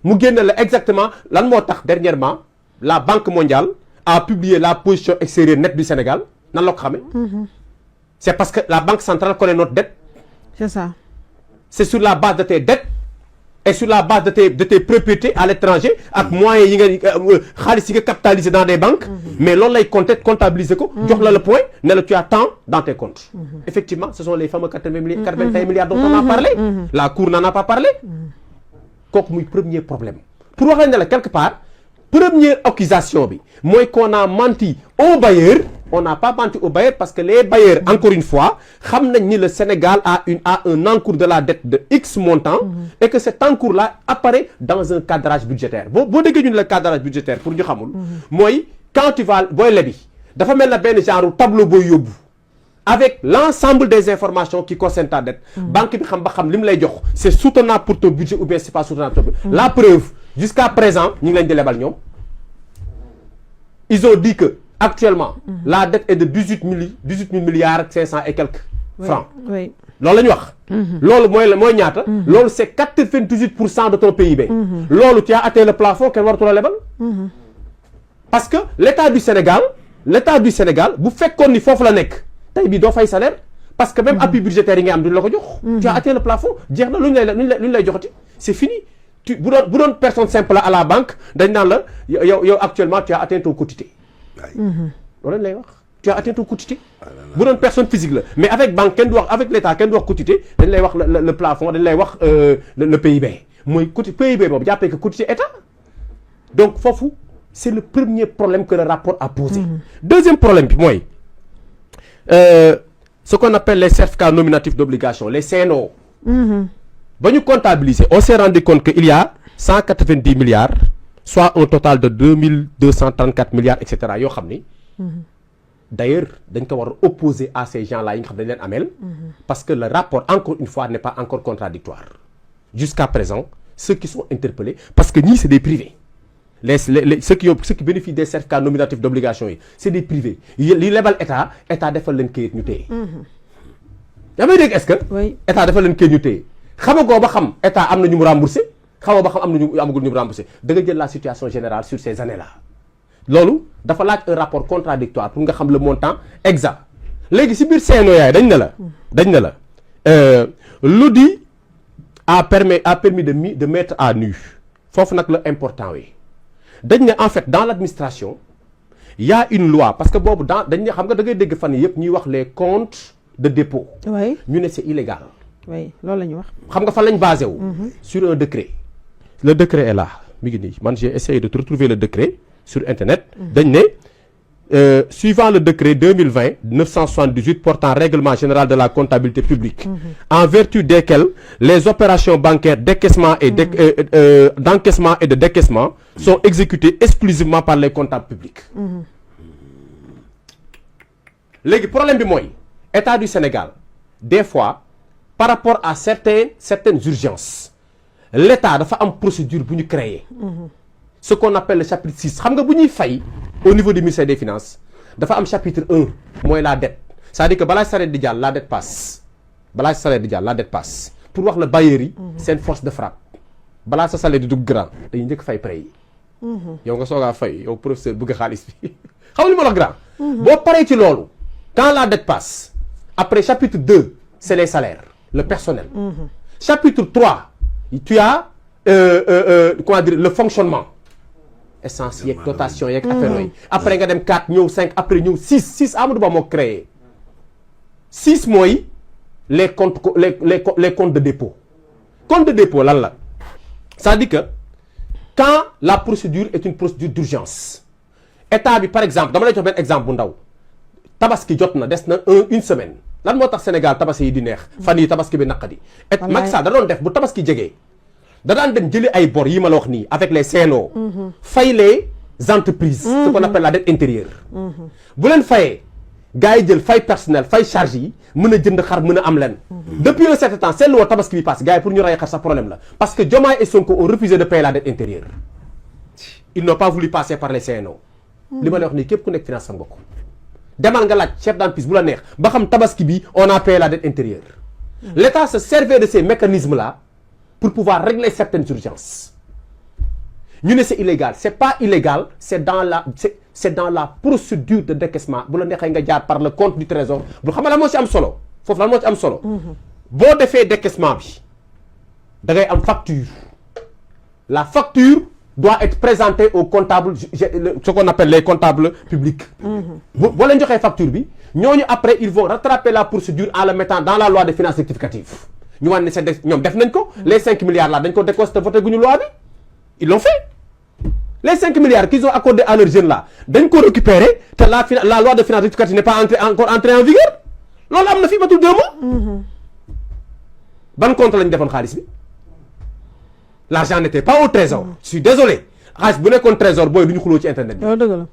[SPEAKER 2] mu génne la exactement lan moo tax dernièrement la Banque mondiale a publié la position extérieure nette du Sénégal nan la ko xamee. C'est parce que la Banque centrale connaît notre dette.
[SPEAKER 3] C'est ça.
[SPEAKER 2] C'est sur la base de tes dettes et sur la base de tes propriétés à l'étranger ak moyens yi nga xaalis yi nga capitalisé dans des banques. Mais loolu lay comptabiliser ko. jox la le point ne la tu as tant dans tes comptes. Effectivement ce sont les fameux 81 milliards dont on a parlé. La Cour n'en a pas parlé. kooku muy premier problème pour wax la ne la quelque part première accusation bi mooy qu'on a menti aux bailleurs. On n'a pas menti aux bailleurs parce que les bailleurs, encore une fois, xam nañ ni le Sénégal a un encours de la dette de X montant et que cet encours-là apparaît dans un cadrage budgétaire. boo déggee ñu ne le cadrage budgétaire pour ñu xamul mooy quand tu vas booy lebi dafa mel na benn genre tableau booy yóbbu avec l'ensemble des informations qui concernent ta dette. banque bi xam ba xam li mu lay jox c'est soutenable pour ton budget ou bien c'est pas soutenable pour ton budget. La preuve jusqu'à présent ñu ngi leen di lebal ñoom ils ont dit que actuellement la dette est de 18 000 milliards 500 et quelques francs.
[SPEAKER 3] Oui.
[SPEAKER 2] loolu la ñu wax. loolu mooy ñaata. loolu c'est 98% de ton PIB. loolu tu as atteint le plafond kenn waratu la lebal. parce que l'État du Sénégal bu fekkoon ni foofu la nekk tey bii doo fay salaire parce que même appui budgétaire yi nga am duñ la ko jox. tu as atteint le plafond jeex na lu ñu lay joxati c'est fini. bu doon personne simple à la banque dañ naan la yow actuellement tu as atteint ton quotité. loolu lañ lay wax tu as atteint ton quotité. bu doon personne physique la mais avec banque kenn du wax avec l'État kenn du wax quotité dañ lay wax le plafond dañ lay wax le PIB mooy PIB boobu jàppee que quotité état donc foofu c'est le premier problème que le rapport a posé. Deuxième problème bi mooy ce qu'on appelle les certificats nominatifs d'obligation les CNO. ba ñu comptabiliser on s'est rendu compte que il y a 190 milliards soit un total de 2234 milliards et cetera yoo xam ni d'ailleurs dañ ko war a opposer à ces gens-là yi nga xam dañ leen ameel parce que le rapport encore une fois n'est pas encore contradictoire jusqu'à présent ceux qui sont interpellés parce que ñii c'est des privés ceux qui bénéficient des certificats nominatifs d'obligation yi c'est des privés li lebal état defal leen këyit ñu téye yaa may dégg est-ce que état defal leen këyit ñu téye xamagoo ba xam état am na ñu mu remboursé xamoo ba xam am na ñu amagul ñu mu remboursé da nga jël la situation générale sur ces années-là loolu dafa laaj un rapport contradictoire pour nga xam le montant exact léegi si biir CNO yaay dañ ne la l'AUDIT a permis de mettre à nu foofu nag la important wi dañ ne en fait dans l'administration il y a une loi parce que boobu dañ ne xam nga da ngay dégg fan yëpp ñuy wax les comptes de dépôt ñu ne c'est illégal.
[SPEAKER 3] oui loolu la ñu wax.
[SPEAKER 2] xam nga fan lañ basé wu. sur un décret. le décret est là mi ngi nii man j'ai essayé de retrouver le décret sur internet. dañ ne suivant le décret 2020-978 portant règlement général de la comptabilité publique. En vertu desquels les opérations bancaires d'encaissement et d'encaissement et de décaissement sont exécutées exclusivement par les comptables publics. léegi problème bi mooy État du Sénégal des fois. Par rapport à certaines urgences l'État dafa am procédure bu ñu créer ce qu'on appelle le chapitre 6 xam nga bu ñuy fay au niveau du ministère des finances dafa am chapitre 1 mooy la dette c'est-à-dire que balaa sareet di jàll la dette passe pour wax la bailleurs yi seen force de frappe balaa sa salaire di dugg grand dañuy njëkk fay prêt yi yow nga soogaa fay yow professeur bëgg xaalis bi xam li ma la grand boo paree ci loolu quand la dette passe après chapitre 2 c'est les salaires le personnel. Chapitre 3, tu as comment dire, le fonctionnement. Essence, yeeg dotation yeeg affaire yooyu. Après nga dem 4 ñëw 5 après ñëw 6 Amadou Ba moo créé 6 mooy les comptes de dépôt. Compte de dépôt lan la c'est-à-dire que quand la procédure est une procédure d'urgence état bi par exemple dama lay jox benn exemple bu ndaw tabaski jot na des na une semaine. lan moo tax Sénégal tabaski yi di neex fan yi tabaski bi naqadi et Macky Sall da doon def bu tabaski jegee da daan dem jëli ay bor yi ma la wax nii avec les CNO fay les entreprises ce qu'on appelle la dette intérieure bu leen fayee gars yi jël fay personnel fay charge yi mën a jënd xar mën a am leen depuis un certain temps seetlu woo tabaski bi passe gars yi pour ñu rey xar sa problème la parce que Diomaye et Sonko ont refusé de payer la dette intérieure ils n'ont pas voulu passer par les CNO li ma la wax nii képp ku nekk finance xam nga ko demal nga laaj chef d'entreprise bu la neex ba xam tabaski bi on a payé la dette intérieure. L'État se servait de ces mécanismes-là pour pouvoir régler certaines urgences. ñu ne c'est illégal c'est pas illégal c'est dans la procédure de décaissement bu la neexee nga jaar par le compte du trésor bu xam nga la moo ci am solo foofu la moo ci am solo. boo defee décaissement bi da ngay am facture la facture. doit être présenté aux comptables ce qu'on appelle les comptables publics. boo leen joxee facture bi ñooñu après ils vont rattraper la procédure en le mettant dans la loi des finances rectificatives ñu wan ne ñoom def nañ ko les 5 milliards là dañ ko décosté voté guñu loi bi ils l'ont fait Les 5 milliards qu'ils ont accordés à leurs jeunes là, dañ ko récupérer, la loi de finances rectificative n'est pas encore entrée en vigueur. Loolu am na fi matul 2 mois. Ban compte lañ defoon xaalis bi? L'argent n'était pas au trésor. Je suis désolé. Xaalis bu nekkoon trésor booy du ñu xuloo ci internet bi.
[SPEAKER 3] loolu dëgg la.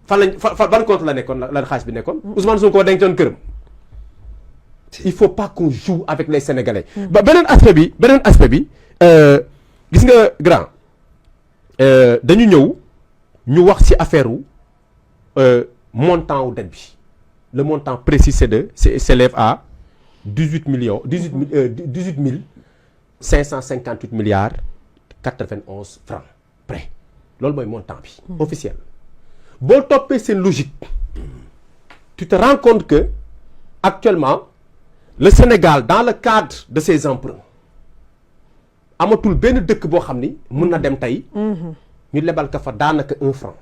[SPEAKER 2] fan lañ ban compte la nekkoon la xaalis bi nekkoon. Ousmane Sonko dencoon këram. Il faut pas qu'on joue avec les Sénégalais. ba beneen aspect bi gis nga grand dañu ñëw ñu wax ci affaire montant wu dette bi. Le montant précis s'élève à 18 558 milliards 91 francs près. Loolu mooy montant bi officiel. Boo toppee seen logique tu te rends compte que actuellement le Sénégal dans le cadre de ses emprunts amatul benn dëkk boo xam ni mun na dem tey ñu lebal ka fa daanaka 1 franc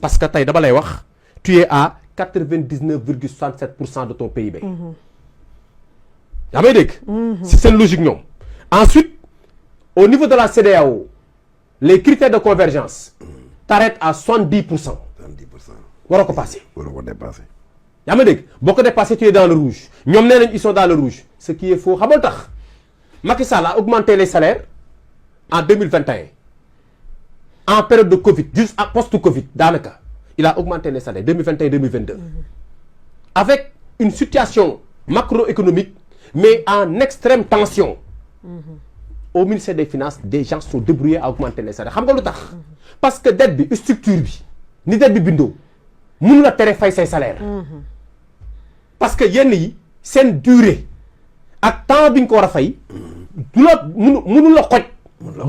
[SPEAKER 2] parce que tey dama lay wax tu es à 99,67% de ton PIB. yaa may dégg. si seen logique ñoom. Ensuite au niveau de la CEDEAO les critères de convergence t'arrêtent à 70%. waroo ko passé.
[SPEAKER 1] waroo ko dépassé.
[SPEAKER 2] yaa may dégg boo ko dépassé tu es dans le rouge ñoom nee nañ ils sont dans le rouge ce qui est faux xamal tax Macky Sall a augmenté les salaires en 2021 en période de Covid juste post-Covid daanaka il a augmenté les salaires 2021-2022 avec une situation macroéconomique mais en extrême tension. Au ministère des Finances des gens sont débrouillés à augmenter les salaires xam nga lu tax parce que dette bi structure bi ni dette bi bindoo mënu la tere fay say salaire parce que yenn yi seen durée ak temps bi nga ko war a fay du la mënu la xoj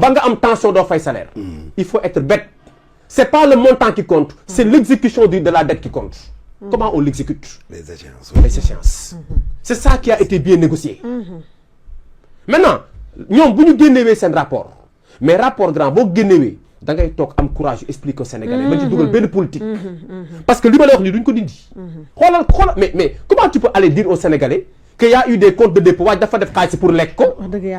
[SPEAKER 2] ba nga am tension doo fay salaire. Il faut être bête. C'est pas le montant qui compte, c'est l'exécution de la dette qui compte. Comment on l'exécute?
[SPEAKER 1] Les échéances.
[SPEAKER 2] Les échéances. C'est ça qui a été bien négocié. Maintenant ñoom bu ñu génnewee seen rapport mais rapport grand boo génnewee da ngay toog am courage expliquer aux Sénégalais ba ci dugal benn politique parce que li ma lay wax nii duñ ko dindi xoolal mais comment tu peux aller dire aux Sénégalais qu'il y a eu des comptes de dépôt waaj dafa def xaalis pour lekk ko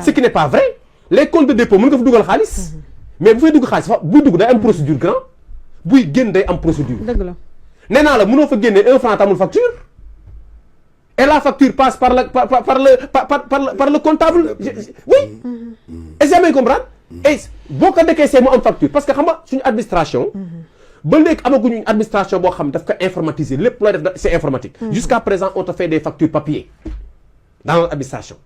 [SPEAKER 2] ce qui n'est pas vrai. Les comptes de dépôt mën nga fa dugal xaalis mais bu fay dugg xaalis buy dugg day am procédure grand buy génn day am procédure.
[SPEAKER 3] dëgg la
[SPEAKER 2] nee naa la mënoo fa génne 1 franc tamul facture et la facture passe par le comptable. Oui. Est-ce que vous comprenez? Et boo ko décaissé mu am facture parce que xam nga suñu administration. ba léegi amaguñu une administration boo xam daf ko informatiser lépp looy def c'est informatique. Jusqu'à présent on te fait des factures papier dans notre administration.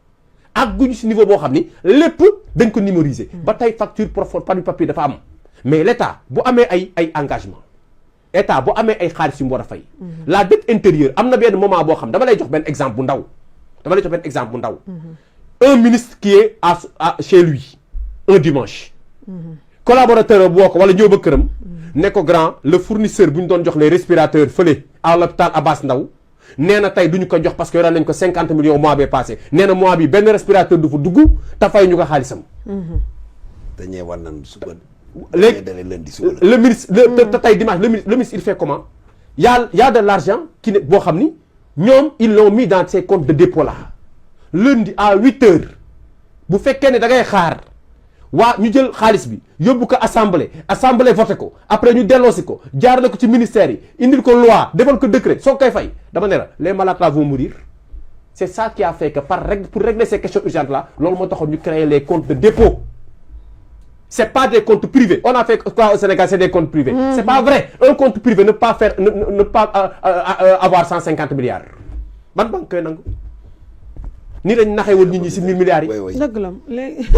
[SPEAKER 2] ak guñu si niveau boo xam ni lépp dañ ko numériser. ba tey facture par du papier dafa am. mais l'État bu amee ay engagement État bu amee ay xaalis yu mu war a fay. la dette intérieure am na benn moment boo xam dama lay jox benn exemple bu ndaw. Un ministre qui est chez lui un dimanche. Collaborateur boo ko wala ñëw ba këram. ne ko grand le fournisseur bu ñu doon jox les respirateurs fële à l'hôpital Abass Ndao nee na tey duñu ko jox parce que yoral nañ ko 50 millions mois bee passé nee na mois bi benn respirateur du fa dugg te fay ñu ko xaalisam.
[SPEAKER 1] dañuy war nañ suba.
[SPEAKER 2] léegi le ministre te tey dimanche le ministre il fait comment y a de l'argent qui ne boo xam ni ñoom ils l'ont mis dans ces comptes de dépôt là lundi à 8h bu fekkee ne da ngay xaar waa ñu jël xaalis bi yóbbu ko assemblée voté ko après ñu delloosi ko jaarale ko ci ministère yi indil ko loi defal ko décret soo koy fay dama ne la les malades là vont mourir. C'est ça qui a fait que pour régler ces questions urgentes là loolu moo taxoon ñu créer les comptes de dépôt. C'est pas des comptes privés. On a fait quoi au Sénégal, c'est des comptes privés. C'est pas vrai. Un compte privé ne pas avoir 150 milliards. Ban banque koy nangu ni lañ naxee woon nit ñi si 1000 milliards yi.
[SPEAKER 3] dëgg la léegi.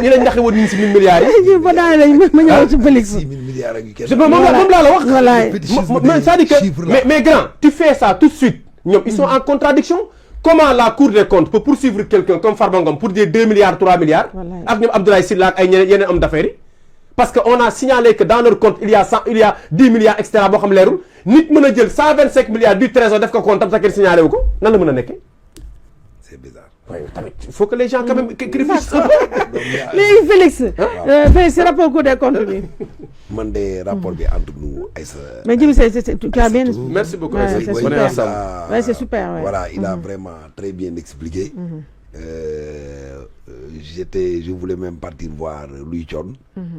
[SPEAKER 2] ni lañ naxee woon nit ñi si 1000 milliards yi.
[SPEAKER 3] ba daanaka lañ ma ñëw ci Félix.
[SPEAKER 1] 6 000 milliards ak yu kenn.
[SPEAKER 2] moom laa la wax.
[SPEAKER 3] Voilà.
[SPEAKER 2] C'est-à-dire que mais grand, tu fais ça tout de suite. ñoom ils sont en contradiction. Comment la Cour des comptes peut poursuivre quelqu'un comme Farba Ngom pour dire 2 milliards, 3 milliards ak ñoom Abdoulaye Sylla ak ay yeneen hommes d'affaires yi parce que on a signalé que dans leur compte il y a 10 milliards et cetera boo xam leerul nit mën a jël 125 milliards du trésor def ko compte tam sa kenn signalé wu ko nan la mën a nekkee.
[SPEAKER 1] C'est bizarre.
[SPEAKER 2] Oui, il faut que les gens quand même réfléchissent un peu.
[SPEAKER 3] léegi Félix. Félix rapport Cour des comptes bi.
[SPEAKER 1] man de rapport bi entre nous Aïssa.
[SPEAKER 3] mais Djibi tu as bien.
[SPEAKER 2] Merci beaucoup.
[SPEAKER 3] Ouais, c'est
[SPEAKER 2] On est
[SPEAKER 3] super.
[SPEAKER 2] ensemble.
[SPEAKER 3] Ouais, c'est super. Ouais.
[SPEAKER 1] Voilà, il a vraiment très bien expliqué. je voulais même partir voir Louis Thion.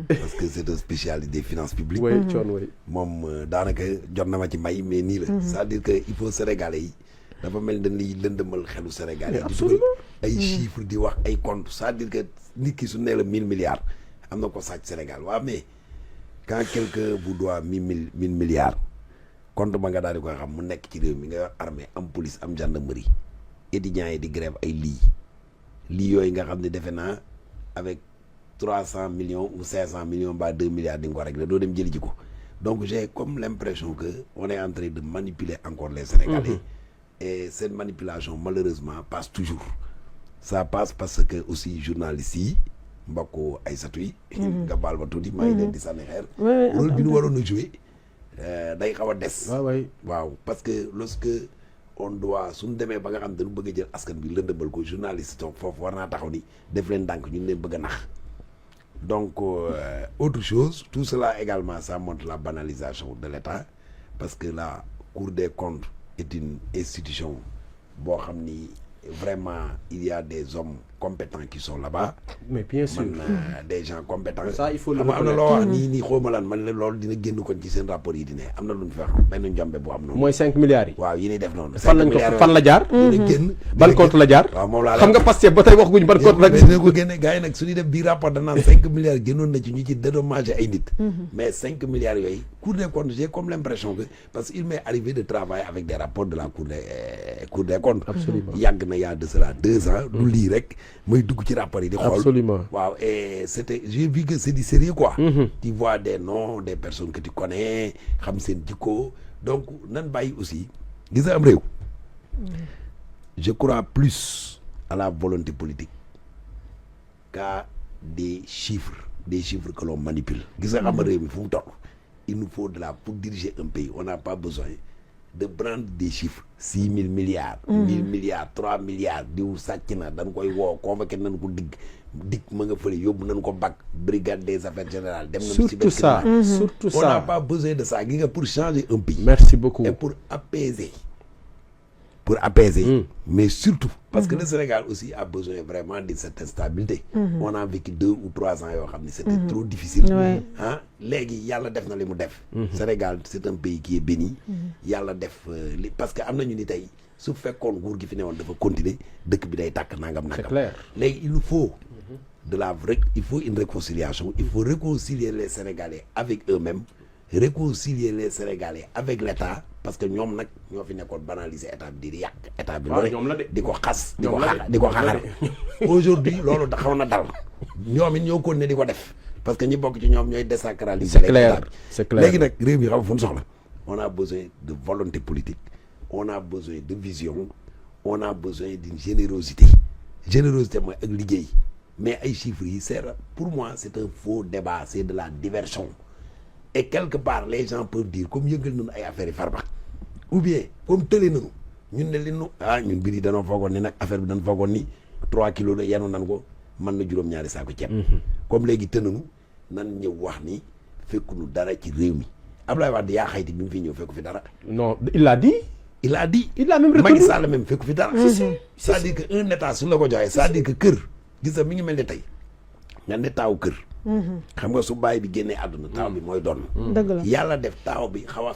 [SPEAKER 1] Parce que c'est un spécialiste des finances publiques.
[SPEAKER 2] oui Thion oui.
[SPEAKER 1] moom daanaka jot na ma ci may mais nii la. c'est-à-dire que il faut Sénégalais yi dafa mel dañ liy lëndëmal xelu Sénégalais yi. di dugal ay chiffres di wax ay comptes c'est-à-dire que nit ki su nee la 1000 milliards am na ko sàcc Sénégal waaw mais quand quelqu'un vous doit 1000 milliards compte ba nga daal di koy xam mu nekk ci réew mi nga yor armée am police am gendarmerie étudiants yi di grève ay lii yooyu nga xam ne defe naa avec 300 millions ou 500 millions ba 2 milliards di nga ko régler doo dem jëli ji ko donc j'ai comme l'impression que on est en train de manipuler encore les Sénégalais et cette manipulation malheureusement passe toujours ça passe parce que aussi journalistes yi mbokku Aïssatou yi nga baal ma tuuti maa ngi leen di sànni xeer rôle bi ñu waroon a jouer day xaw a des waaw parce que lorsque on doit suñu demee ba nga xam dañu bëgg a jël askan bi lëndëmal ko journaliste toog foofu war naa taxaw ni def leen ndànk ñu leen bëgg a nax donc autre chose tout cela également ça montre la banalisation de l'État parce que la Cour des comptes est une institution boo xam ni vraiment il y a des hommes compétents qui sont là-bas.
[SPEAKER 2] mais bien sûr
[SPEAKER 1] des gens compétents.
[SPEAKER 2] ça il faut le
[SPEAKER 1] reconnaître am na loo wax nii xawma lan man loolu dina génn kon ci seen rapport yi di ne am na lu ñu fi wax benn njombe bu am noonu.
[SPEAKER 2] mooy 5 milliards yi.
[SPEAKER 1] waaw yi ñuy def noonu.
[SPEAKER 2] fan lañ ko fan la jaar.
[SPEAKER 1] dina génn
[SPEAKER 2] ban compte la jaar.
[SPEAKER 1] waaw moom laa
[SPEAKER 2] xam nga Pastef ba tey waxaguñ ban compte la.
[SPEAKER 1] dina ko génne gars yi nag su ñuy def bii rapport danaan 5 milliards génnoon na ci ñu ci dédommager ay nit. mais 5 milliards yooyu Cour des comptes j'ai comme l'impression que parce que il m'est arrivé de travailler avec des rapports de la Cour des comptes.
[SPEAKER 2] absolument
[SPEAKER 1] yàgg na y a de cela 2 ans. du lii rek mooy dugg ci rapport yi di xool.
[SPEAKER 2] absolument
[SPEAKER 1] waaw et c'était j'ai vu que c'est du sérieux quoi. tu vois des noms des personnes que tu connais xam seen jikko donc nan bàyyi aussi gis nga am réew. je crois plus à la volonté politique qu'à des chiffres que l'on manipule. gis nga xam réew mi fu mu toll il nous faut pour diriger un pays on n'a pas besoin de prendre des chiffres 6 000 milliards 1000 milliards 3 milliards diw sàcc na dañ koy woo convoqué nañ ko dig ma nga fële yóbbu nañ ko bac brigade des affaires générales dem nañ
[SPEAKER 2] surtout ça surtout ça
[SPEAKER 1] on n'a pas besoin de ça gi nga pour changer un pays
[SPEAKER 2] merci beaucoup
[SPEAKER 1] et pour apaiser mais surtout parce que le Sénégal aussi a besoin vraiment de cette stabilité on a vécu 2 ou 3 ans yoo xam ne c'était trop difficile ah léegi yàlla def na li mu def Sénégal c'est un pays qui est béni yàlla def li parce que am nañu ni tey su fekkoon nguur gi fi newoon dafa continuer dëkk bi day tàkk nangam
[SPEAKER 2] c'est clair
[SPEAKER 1] léegi il nous faut il faut une réconciliation il faut réconcilier les Sénégalais avec eux-mêmes réconcilier les Sénégalais avec l'État parce que ñoom nag ñoo fi nekkoon banaliser état bi di yàq état bi loolu di ko xas di ko xaxar aujourd'hui loolu da xaw na dal ñoom it ñoo kon ne di ko def parce que ñi bokk ci ñoom ñooy désacraliser l'état bi
[SPEAKER 2] c'est clair
[SPEAKER 1] léegi nag réew mi xam fu mu soxla on a besoin de volonté politique on a besoin de vision on a besoin d'une générosité mooy ak liggéey mais ay chiffres yi c'est pour moi c'est un faux débat c'est de la diversion et quelque part les gens peuvent dire comme yëngal nañu ay affaires yi Farba ou bien comme tële nañu ñun ne li nu ñun biir yi danoo foogoon ni nag affaire bi dañ foogoon ni 3 kilos la yenu nan ko mën na juróom-ñaari saako ceeb comme léegi tënanu nan ñëw wax ni fekkunu dara ci réew mi Abdoulaye Wade yaa xayti bi mu fi ñëw fekku fi dara
[SPEAKER 2] non il l'a dit
[SPEAKER 1] il a
[SPEAKER 2] même reconnu
[SPEAKER 1] Macky Sall même fekku fi dara c'est-à-dire que un état su la ko joxee c'est-à-dire que kër gis nga mi ngi mel ni tey nga ne taaw kër xam nga su baay bi génnee àdduna taaw bi mooy doon
[SPEAKER 3] dëgg la
[SPEAKER 1] yàlla def taaw bi xaw a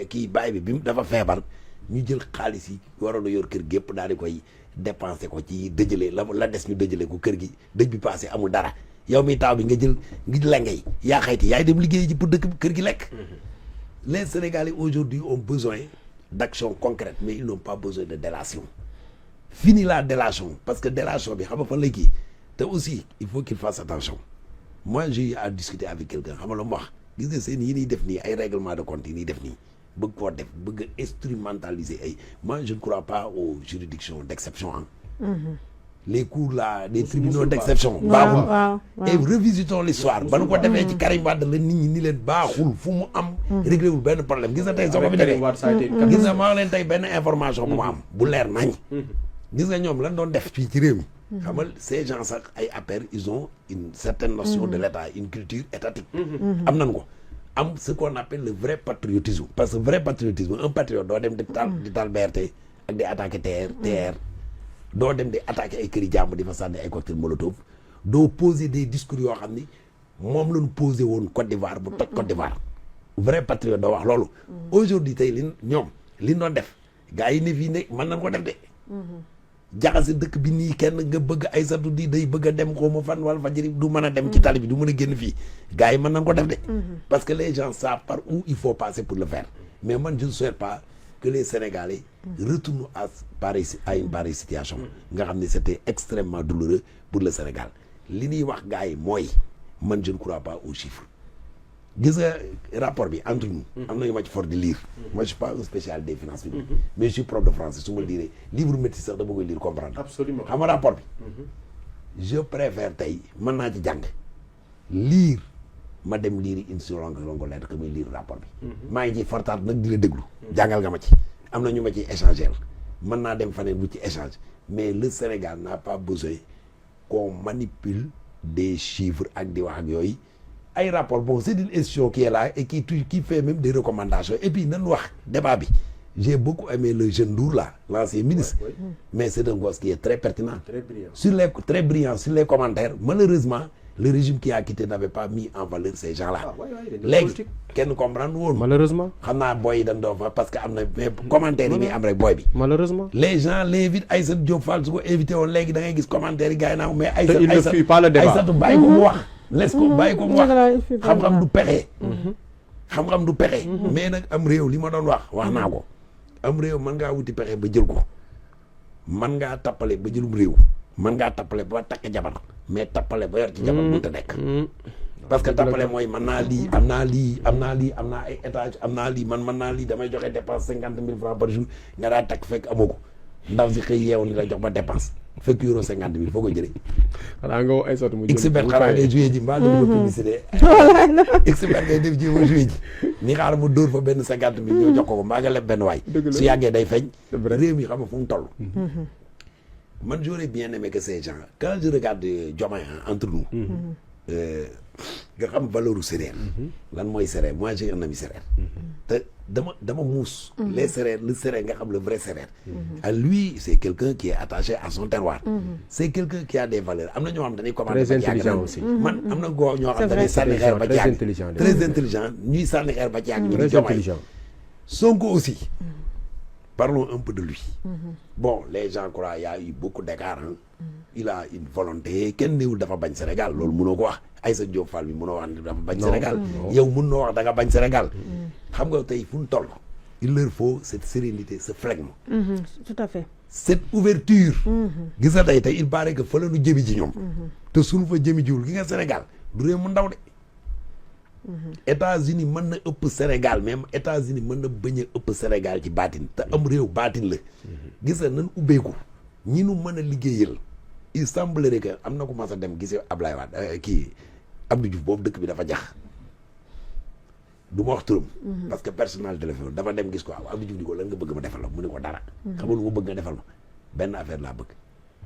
[SPEAKER 1] kii baay bi dafa feebar ñu jël xaalis yi waroon a yor kër gi yëpp daal di koy dépenser ko ci dëjale la des ñu dëjale ko kër gi dëj bi passé amul dara yow mi taaw bi nga jël ngi lengay yaa xayti yaay dem liggéey ji pour dëkk kër gi lekk les Sénégalais aujourd'hui ont besoin d'action concrète mais ils n'ont pas besoin de délation fini la délation parce que délation bi xam nga fan lay kii te aussi il faut qu'il fasse attention moi j'ai eu à discuter avec quelqu'un xam nga lu mu wax gis nga seen yi ñuy def nii ay règlement de compte yi ñuy def nii bëgg koo def bëgg instrumentaliser ay moi je ne crois pas aux juridictions d'exception les cours là des tribunaux d'exception baaxul et revisitons l'histoire ba nu ko defee ci Karim Wade la nit ñi ni leen baaxul fu mu am réglé wul benn problème gis nga tey soo ko fi defee gis nga maa leen tey benn information bu mu am bu leer nañ gis nga ñoom lan doon def fii ci réew mi xam nga ces gens sax ay APR ils ont une certaine notion de l'État une culture étatique am nañ ko am ce qu'on appelle le vrai patriotisme parce que vrai patriotisme un patriote doo dem di taal BRT ak di attaquer TR doo dem di attaquer ay këri jàmm di fa sànni ay cocktail molotov doo poser des discours yoo xam ni moom lañu posé woon Côte d'Ivoire bu toj Côte d'Ivoire vrai patriote doo wax loolu aujourd'hui tey li ñoom li doon def gars yi ne fii ne mën nañ ko def de jaxase dëkk bi nii kenn nga bëgg Aïssatou di day bëgg a dem xaw ma fan wala fajiri du mën a dem ci tali bi du mën a génn fii gars yi mën nañ ko def de parce que les gens savent par où il faut passer pour le faire mais man je ne souhaite pas que les Sénégalais retournent à une pareille situation nga xam ne c'était extrêmement douloureux pour le Sénégal li ñuy wax gars yi mooy man je ne crois pas aux chiffres gis nga rapport bi entre nous am na yu ma ci fort di lire moi je suis pas un spécial des finances publiques mais je suis prof de français su ma lire livre métier sax dama koy lire comprendre
[SPEAKER 2] absolument
[SPEAKER 1] xam nga rapport bi je préfère tey mën naa ci jàng lire ma dem lire une si longue lettre que muy lire rapport bi maa ngi ci fartaat nag di la déglu jàngal nga ma ci am na ñu ma ci échanger mën naa dem faneen bu ci échange mais le Sénégal n'a pas besoin qu'on manipule des chiffres ak di wax ak yooyu ay rapport bon c'est une institution qui est là et qui fait même des recommandations et puis nan wax débat bi j'ai beaucoup aimé le jeune Ndour là l'ancien ministre mais c'est un gosse qui est très pertinent très brillant sur les commentaires malheureusement le régime qui a quitté n'avait pas mis en valeur ces gens-là léegi kenn comprendre woon
[SPEAKER 2] malheureusement
[SPEAKER 1] xam naa booy yi dañ doon fa parce que am na mais commentaire yi muy am rek booy bi
[SPEAKER 2] malheureusement
[SPEAKER 1] les gens l'invitent Aïssatou Diop Fall su ko invité woon léegi da ngay gis commentaire yi gars yi naan mais Aïssatou bàyyi ko mu wax les ko bàyyi ko mu wax xam-xam du pexe xam-xam du pexe mais nag am réew li ma doon wax naa ko am réew mën ngaa wuti pexe ba jël ko mën ngaa tappale ba jëlum réew mën ngaa tappale ba takk jabar mais tappale ba yor ci jabar mënut a nekk parce que tappale mooy mën naa lii am naa lii am naa lii am naa ay étage am naa lii man mën naa lii damay joxe dépense 50 000 francs par jour nga daa takk fekk amoo ko ndaw si xëy yeewu ni la jox ba dépense fekk euro 50 000 foo ko jëlee
[SPEAKER 2] xanaa nga woo Aïssatou mu jël
[SPEAKER 1] expert xanaa ngay joué ji mbaa dugg ba publicité expert ngay def ji ma joué ji ni xaar mu dóor fa benn 50 000 ñoo jox ko mbaa nga leb benn waay su yàggee day feeñ réew mi xam nga fu mu toll man j'aurais bien aimé que ces gens quand je regarde Diomaye entre nous nga xam valeur séeréer lan mooy séeréer moi j'ai un ami séeréer te dama muus les séeréer le séeréer nga xam le vrai séeréer à lui c'est quelqu'un qui est attaché à son terroir c'est quelqu'un qui a des valeurs am na ñoo xam dañuy commandé
[SPEAKER 2] très intelligent aussi
[SPEAKER 1] man am na goo ñoo xam dañuy sànni xeer ba ci yàgg très intelligent ñuy sànni xeer ba ci yàgg ñu ngi Diomaye Sonko aussi parlons un peu de lui bon les gens croient il y a eu beaucoup d'écart il a une volonté kenn néewul dafa bañ Sénégal loolu mënoo ko wax Aïssatou Diop Fall bi mënoo wax ne dafa bañ Sénégal yow mënoo wax da nga bañ Sénégal xam nga tey fu ñu toll il leur faut cette sérénité ce flegme
[SPEAKER 3] tout à fait
[SPEAKER 1] cette ouverture gis nga tey il paraît que fa la ñu jëmi ji ñoom te suñu fa jëmi jiwul gi nga Sénégal du réew mu ndaw de États-Unis mën na ëpp Sénégal même États-Unis mën na bañ a ëpp Sénégal ci baatin te am réew baatin la gis nga nan ubbeeku ñi nu mën a liggéeyal il semblerait que am na ko mas a dem gisee Ablaye Wade kii Abdou Diouf boobu dëkk bi dafa jax du ma wax turam parce que personnalité la fi dafa dem gis ko Abdou Diouf di ko lan nga bëgg ma defal la mu ne ko dara xam nga lu ma bëgg nga defal ma benn affaire laa bëgg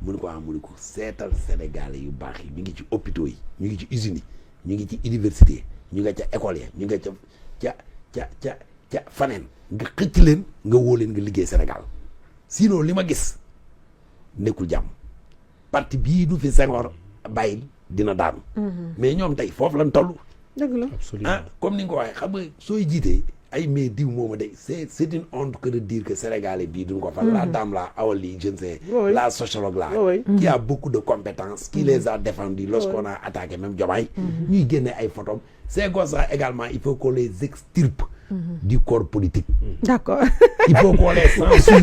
[SPEAKER 1] mu ne ko mu ne ko seetal Sénégalais yu baax yi ñu ngi ci hôpitaux yi ñu ngi ci usines yi ñu ngi ci université ñu nga ca école yi ñu nga ca faneen nga xëcc leen nga woo leen nga liggéey Sénégal sinon li ma gis nekkul jàmm parti bii du fi Senghor bàyyil dina daanu mais ñoom tey foofu lañ toll
[SPEAKER 3] dëgg la
[SPEAKER 1] ah comme ni nga ko waxee xam nga sooy jiitee ay mais diw mooma de c'est une honte que de dire que Sénégalais bii duñ ko fal la dame là Awa Ly je ne sais la sociologue là qui a beaucoup de compétences qui les a défendus lorsqu'on a attaqué même Diomaye ñuy génne ay photos ces gosses-là également il faut qu'on les extirpe du corps politique
[SPEAKER 3] d'accord
[SPEAKER 1] il faut qu'on les censure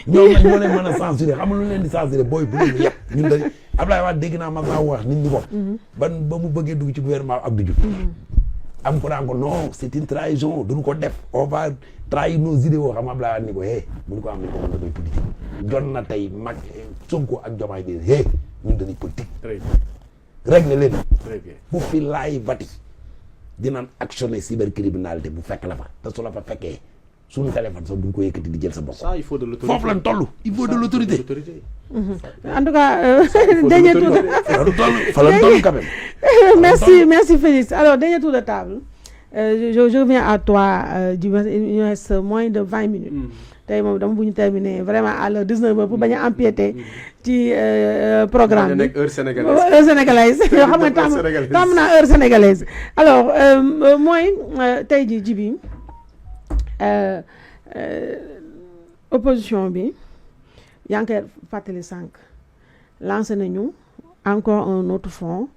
[SPEAKER 1] ñoom nag ñoo leen mën a censurer xam nga lu leen di censurer booy bu leen yëpp ñun dañ Ablaye Wade dégg naa mas naa wax nit ñi ko ba mu bëggee dugg ci gouvernement Abdou Diouf am ko daan ko non c'est une trahison duñu ko def on va trahir nos idéaux xam Ablaye Wade ni ko mu ni ko am ni ko mën na koy politique jot na tey mag Sonko ak Diomaye di ñun dañuy politique régler leen bu fi laay vati dinañ actionner cybercriminalité bu fekk la fa te su la fa fekkee suñu téléphone sax duñ ko yëkkati di jël sa bopp
[SPEAKER 2] ça il faut de l'autorité
[SPEAKER 1] foofu lañ toll il faut de l'autorité
[SPEAKER 3] en tout cas dernier tour
[SPEAKER 1] fa lañ toll quand même
[SPEAKER 3] merci Félix alors dernier tour de table je reviens à toi il nous reste moins de 20 minutes tey moom dama bu ñu terminer vraiment à l'heure 19h pour bañ a empiéter ci programme bi
[SPEAKER 2] heure sénégalaise
[SPEAKER 3] heure sénégalaise yoo xam nga tam naa heure sénégalaise alors mooy tey ji Djiby opposition bi yaa ngi koy fàttali sànq lancé nañu encore un autre front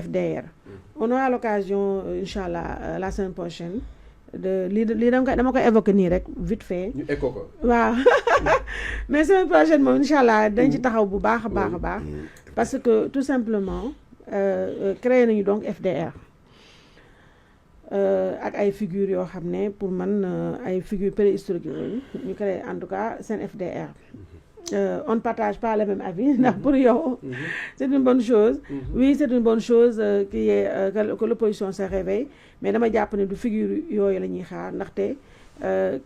[SPEAKER 3] FDR on aura l'occasion inchallah la semaine prochaine de lii dama koy évoquer nii rek vite fait
[SPEAKER 2] ñu écho ko
[SPEAKER 3] waaw mais semaine prochaine moom inchallah dañ ci taxaw bu baax a baax parce que tout simplement créé nañu donc FDR ak ay figures yoo xam ne pour man ay figures préhistoriques yooyu ñu créé en tout cas seen FDR on ne partage pas le même avis ndax pour yow c'est une bonne chose oui c'est une bonne chose qui est que l'opposition se réveille mais dama jàpp ne du figure yooyu la ñuy xaar ndaxte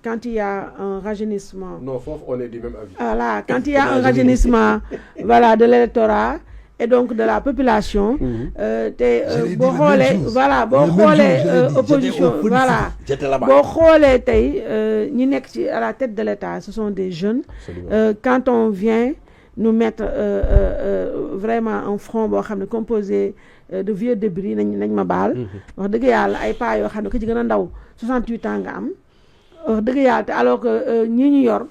[SPEAKER 3] quand il y a un rajeunissement
[SPEAKER 2] non foofu on est du même avis
[SPEAKER 3] voilà quand il y a un rajeunissement voilà de l'électorat et donc de la population te boo xoolee voilà boo xoolee opposition voilà boo xoolee tey ñi nekk ci à la tête de l'État ce sont des jeunes quand on vient nous mettre vraiment un front boo xam ne composé de vieux débris nañ ma baal wax dëgg yàlla ay pas yoo xam ne ko ci gën a ndaw 68 ans nga am wax dëgg yàlla te alors que ñi ñu yor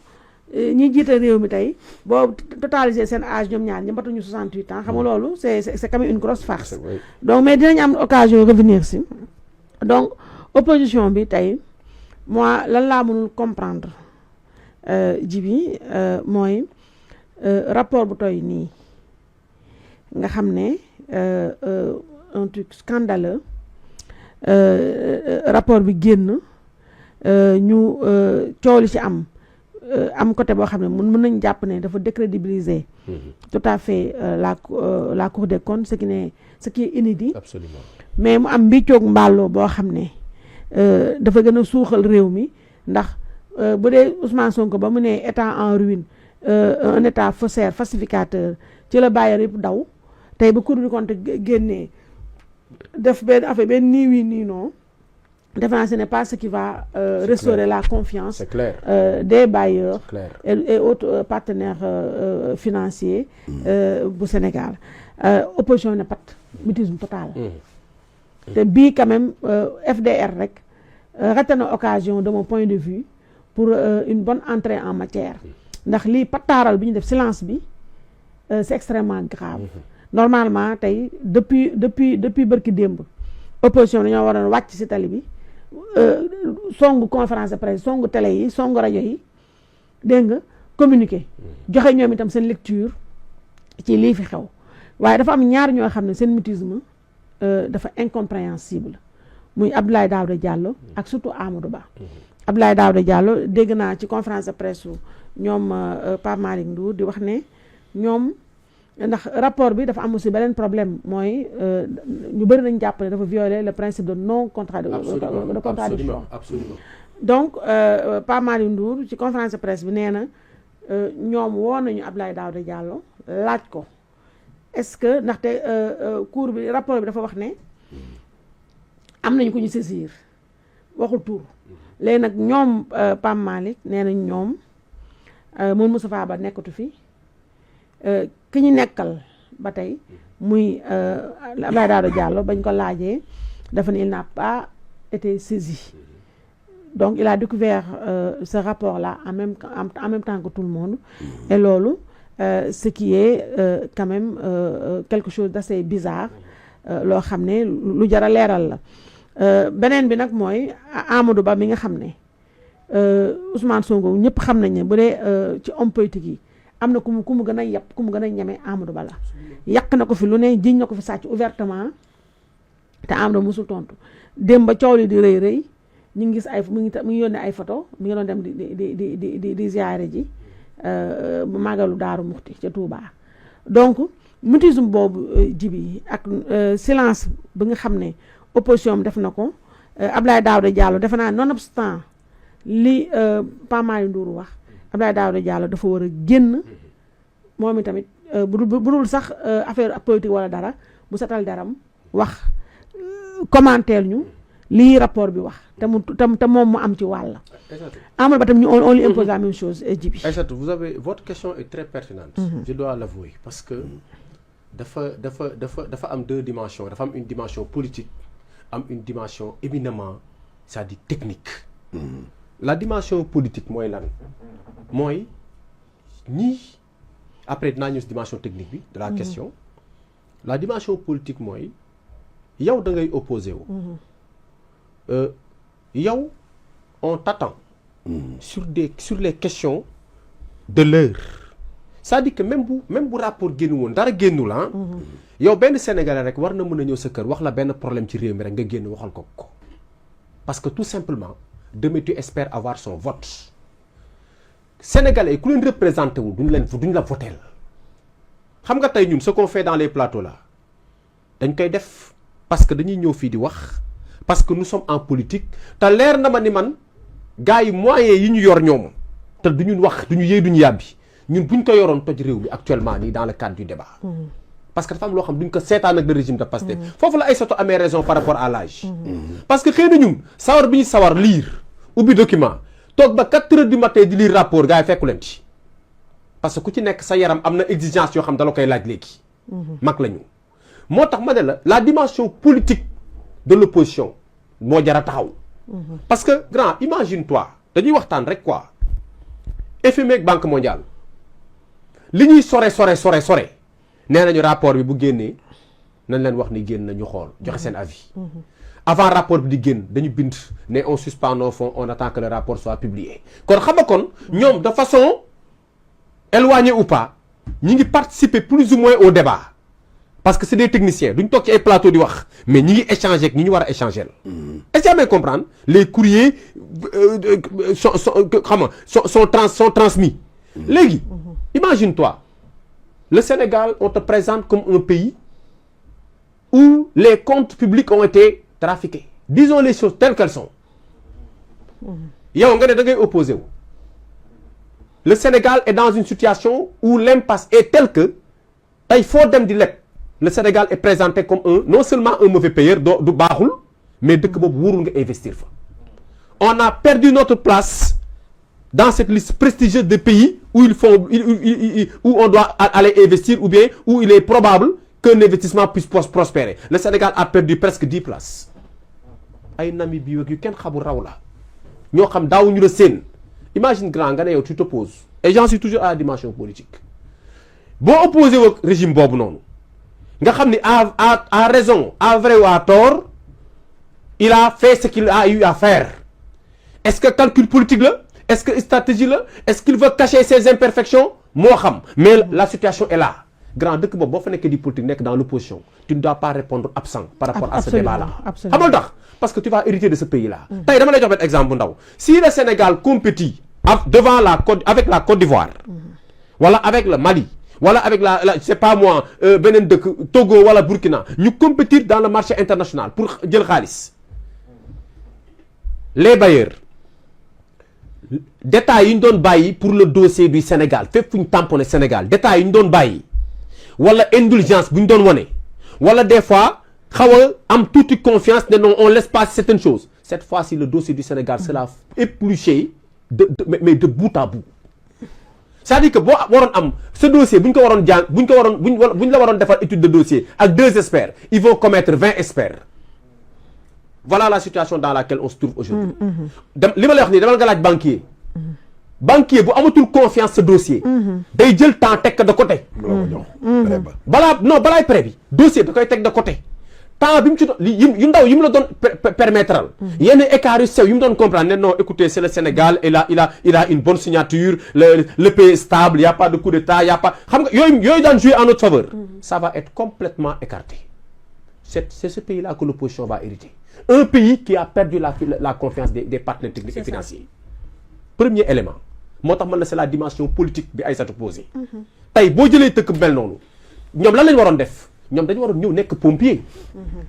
[SPEAKER 3] ñi jiite réew mi tey boo totaliser seen âge ñoom ñaar ñëmbatuñu 68 ans xam nga loolu c'est quand même une grosse farce donc mais dinañ am occasion revenir si donc opposition bi tey moi lan laa mënul comprendre Djiby mooy rapport bu toy nii nga xam ne un truc scandaleux rapport bi génn ñu coow li ci am côté boo xam ne mën nañ jàpp ne dafa décrédibiliser tout à fait la Cour des comptes ce qui est inédit
[SPEAKER 2] absolument
[SPEAKER 3] mais mu am mbiccoog mbàlloo boo xam ne dafa gën a suuxal réew mi ndax bu dee Ousmane Sonko ba mu ne état en ruine un état faussaire falsificateur ci la bàyyi yëpp daw tey ba Cour des comptes génnee def benn affaire benn nii wii nii non defe naa ce n'est pas ce qui va restaurer la confiance des bailleurs et autres partenaires financiers bu Sénégal opposition ne pat mutisme total te bii quand même FDR rek raté na occasion de mon point de vue pour une bonne entrée en matière ndax lii pataaral bi ñu def silence bi c'est extrêmement grave normalement tey depuis bërki démb opposition dañoo waroon wàcc ci tali bi songu conférence de presse songu télé yi songu rajo yi dégg nga communiquer joxe ñoom itam seen lecture ci lii fi xew waaye dafa am ñaar ñoo xam ne seen mutisme dafa incompréhensible muy Abdoulaye Daouda Diallo ak surtout Amadou Ba Abdoulaye Daouda Diallo dégg naa ci conférence de presse ñoom Pape Malick Ndour di wax ne ñoom ndax rapport bi dafa am aussi beneen problème mooy ñu bëri nañ jàpp ne dafa violer le principe de non contradiction
[SPEAKER 2] absolument
[SPEAKER 3] donc Pape Malick Ndour ci conférence de presse bi nee na ñoom woo nañu Abdoulaye Daouda Diallo laaj ko est-ce que ndaxte cour bi rapport bi dafa wax ne am nañu ko ñu saisir waxul tur léegi nag ñoom Pape Malick nee nañ ñoom moom Moustapha Ba nekkatu fi ki ñu nekkal ba tey muy Abdoulaye Daouda Diallo bañ ko laajee dafa ne il n'a pas été saisi donc il a découvert ce rapport là en même temps que tout le monde et loolu ce qui est quand même quelque chose d'assez bizarre loo xam ne lu jar a leeral la beneen bi nag mooy Amadou Ba mi nga xam ne Ousmane Sonko ñëpp xam nañ ne bu dee ci homme politique yi am na ku mu gën a yàpp ku mu gën a ñeme Amadou Ba la yàq na ko fi lu ne jiñ na ko fi sàcc ouvertement te Amadou musul tontu dem ba coow li di rëy ñu ngi gis mu ngi yónnee ay photo mi ngi doon dem di ziyaare ji màggalu Daaru Muxti ca Touba donc mutisme boobu Djiby ak silence bi nga xam ne opposition def na ko Abdoulaye Daouda Diallo defe naa nonobstant li Pape Malick Ndour wax Abdoulaye Daouda Diallo dafa war a génn moom itamit bu dul sax affaire politique wala dara bu setal daram wax commentaire ñu lii rapport bi wax te moom mu am ci wàll. Amadou Ba tam ñu on lui impose la même chose Djibi.
[SPEAKER 2] Aïssatou, votre question est très pertinente. Je dois l'avouer parce que dafa am deux dimensions. Dafa am une dimension politique, am une dimension éminemment, c'est-à-dire technique. La dimension politique mooy lan mooy ñii après dinaa ñëw si dimension technique bi de la question. La dimension politique mooy yow da ngay opposé wu. Yow on t'attend sur les questions de l'heure. C'est-à-dire que même bu rapport génn woon dara génnul ah. yow benn Sénégalais rek war na mën a ñëw sa kër wax la benn problème ci réew mi rek nga génn waxal ko. Parce que tout simplement demain tu espères avoir son vote. Sénégalais yi ku leen représenté wu duñ la votel. Xam nga tey ñun ce qu'on fait dans les plateaux là dañ koy def parce que dañuy ñëw fii di wax parce que nous sommes en politique te leer na ma ni man gars yi moyens yi ñu yor ñoom te duñu wax duñu yëy duñu yàbbi ñun buñ ko yoroon toj réew mi actuellement nii dans le cadre du débat. Parce que dafa am loo xam duñ ko seetaan ak le régime de Pastef. Foofu la Aïssatou amee raison par rapport à l'âge. Parce que xëy na ñun sawar bi ñu sawar lire ubbi document toog ba 4 heures du matin di lire rapport gars yi fekku leen ci. Parce que ku ci nekk sa yaram am na exigence yoo xam dala koy laaj léegi. mag la ñu moo tax ma ne la dimension politique de l'opposition moo jar a taxaw. Parce que grand imagine-toi dañuy waxtaan rek quoi FMI ak Banque mondiale li ñuy sore nee nañu rapport bi bu génnee nañ leen wax ni génn nañu xool joxe seen avis. Avant rapport bi di génn dañu bind ne on suspend nos fonds on attend que le rapport soit publié kon xam nga kon ñoom de façon éloignée ou pas ñi ngi participer plus ou moins au débat parce que c'est des techniciens duñ toog ci ay plateau di wax mais ñi ngi échanger ak ñi ñu war a échanger la. est-ce que yaa may comprendre les courriers sont transmis. Léegi imagine-toi. Le Sénégal, on te présente comme un pays où les comptes publics ont été trafiqués. Disons les choses telles qu'elles sont. Yow nga ne da ngay opposé wu. Le Sénégal est dans une situation où l'impasse est telle que tey foo dem di leb le Sénégal est présenté comme non seulement un mauvais payeur du baaxul mais dëkk boobu wóorul nga investir fa. On a perdu notre place dans cette liste prestigieuse de pays où où on doit aller investir ou bien où il est probable qu'un investissement puisse prospérer. Le Sénégal a perdu presque 10 places. Ay Namibie yu kenn xamul raw la ñoo xam daawuñu la seen. Imagine grand nga ne yow tu t'opposes et j'en suis toujours à la dimension politique. Boo opposé au régime boobu noonu nga xam ni à raison à vrai ou à tort il a fait ce qu'il a eu à faire. Est-ce que calcul politique la? Est-ce que stratégie là? Est-ce qu'il veut cacher ses imperfections? Moo xam mais la situation est là. Grand dëkk boobu boo fa nekkee di politique nekk dans l'opposition tu ne dois pas répondre absent par rapport à ce débat là. Xam nga tax parce que tu vas hériter de ce pays là. Tey dama lay jox benn exemple bu ndaw. Si le Sénégal compétit devant avec la Côte d'Ivoire wala avec le Mali wala avec je sais pas moi beneen dëkk Togo wala Burkina ñu compétir dans le marché international pour jël xaalis les bailleurs détails yi ñu doon bàyyi pour le dossier du Sénégal fépp fu ñu tamponné Sénégal détails yi ñu doon bàyyi wala indulgence bu ñu doon wane wala des fois xaw a am toute confiance ne non on laisse passer certaines choses cette fois-ci le dossier du Sénégal sera épluché mais de bout à bout c'est-à-dire que boo waroon am ce dossier bu ñu ko waroon jàng bu ñu la waroon defar étude de dossier ak 2 experts ils vont commettre 20 experts. Voilà la situation dans laquelle on se trouve aujourd'hui. Li ma lay wax nii demal nga laaj banquier. Banquier bu amatul confiance ce dossier. day jël temps teg de côté. balaay prêt bi dossier da koy teg de côté. temps bi mu ci doon yu ndaw yi mu la doon permettre yenn écart yu sew yu mu doon comprendre ne non écoutez c'est le Sénégal et là il a une bonne signature le pays est stable y a pas de coup d'état y a pas xam nga yooyu daan jouer en notre faveur. Ça va être complètement écarté. C'est ce pays-là que l'opposition va hériter. Un pays qui a perdu la confiance des partenaires techniques et financiers. Premier élément. Moo tax man la c'est la dimension politique bi Aïssatou posé. Tey boo jëlee tëkk bu mel noonu ñoom lan lañu waroon def ñoom dañu waroon ñëw nekk pompier.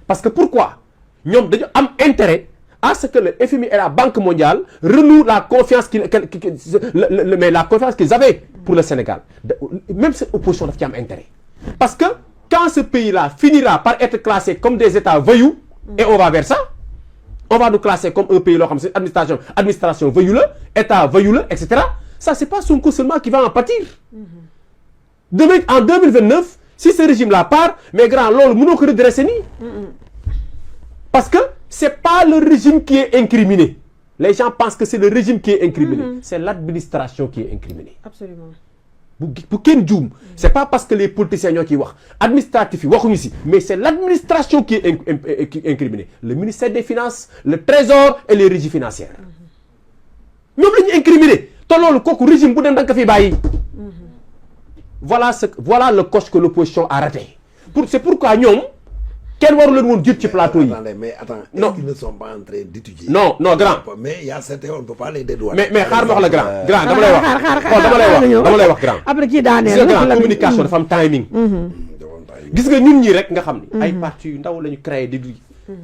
[SPEAKER 2] Parce que pourquoi ñoom dañu am intérêt à ce que le FMI et la Banque mondiale renouent la confiance mais la confiance qu'ils avaient pour le Sénégal. Même cette opposition daf ci am intérêt. Parce que quand ce pays-là finira par être classé comme des États voyous et on va vers ça on va nous classer comme un pays, administration veilleuse, État veilleuse, etc. Ça, c'est pas Sonko seulement qui va en pâtir. Demain, en 2029, si ce régime-là part, mais grand, l'on ne peut redresser ni. Parce que c'est pas le régime qui est incriminé. Les gens pensent que c'est le régime qui est incriminé. C'est l'administration qui est incriminée.
[SPEAKER 3] Absolument.
[SPEAKER 2] Pour Ken Djoum, c'est pas parce que les politiciens qui sont administratifs, mais c'est l'administration qui est incriminée. Le ministère des Finances, le Trésor et les régies financières. Nous sommes incriminés. Régime voilà le coche que l'opposition a raté. C'est pourquoi nous, quel war le monde dire ci plateau yi.
[SPEAKER 1] Mais attends,
[SPEAKER 2] non.
[SPEAKER 1] ils ne sont pas en train d'étudier.
[SPEAKER 2] Non, grand.
[SPEAKER 1] Mais il y a certains, on ne peut pas les dédouaner.
[SPEAKER 2] Mais xaar ma wax la grand. Grand dama lay wax grand.
[SPEAKER 3] Après kii daaneel.
[SPEAKER 2] C'est grand communication dafa am timing. Gis nga ñun ñi rek nga xam ni ay parti yu ndaw lañu créé di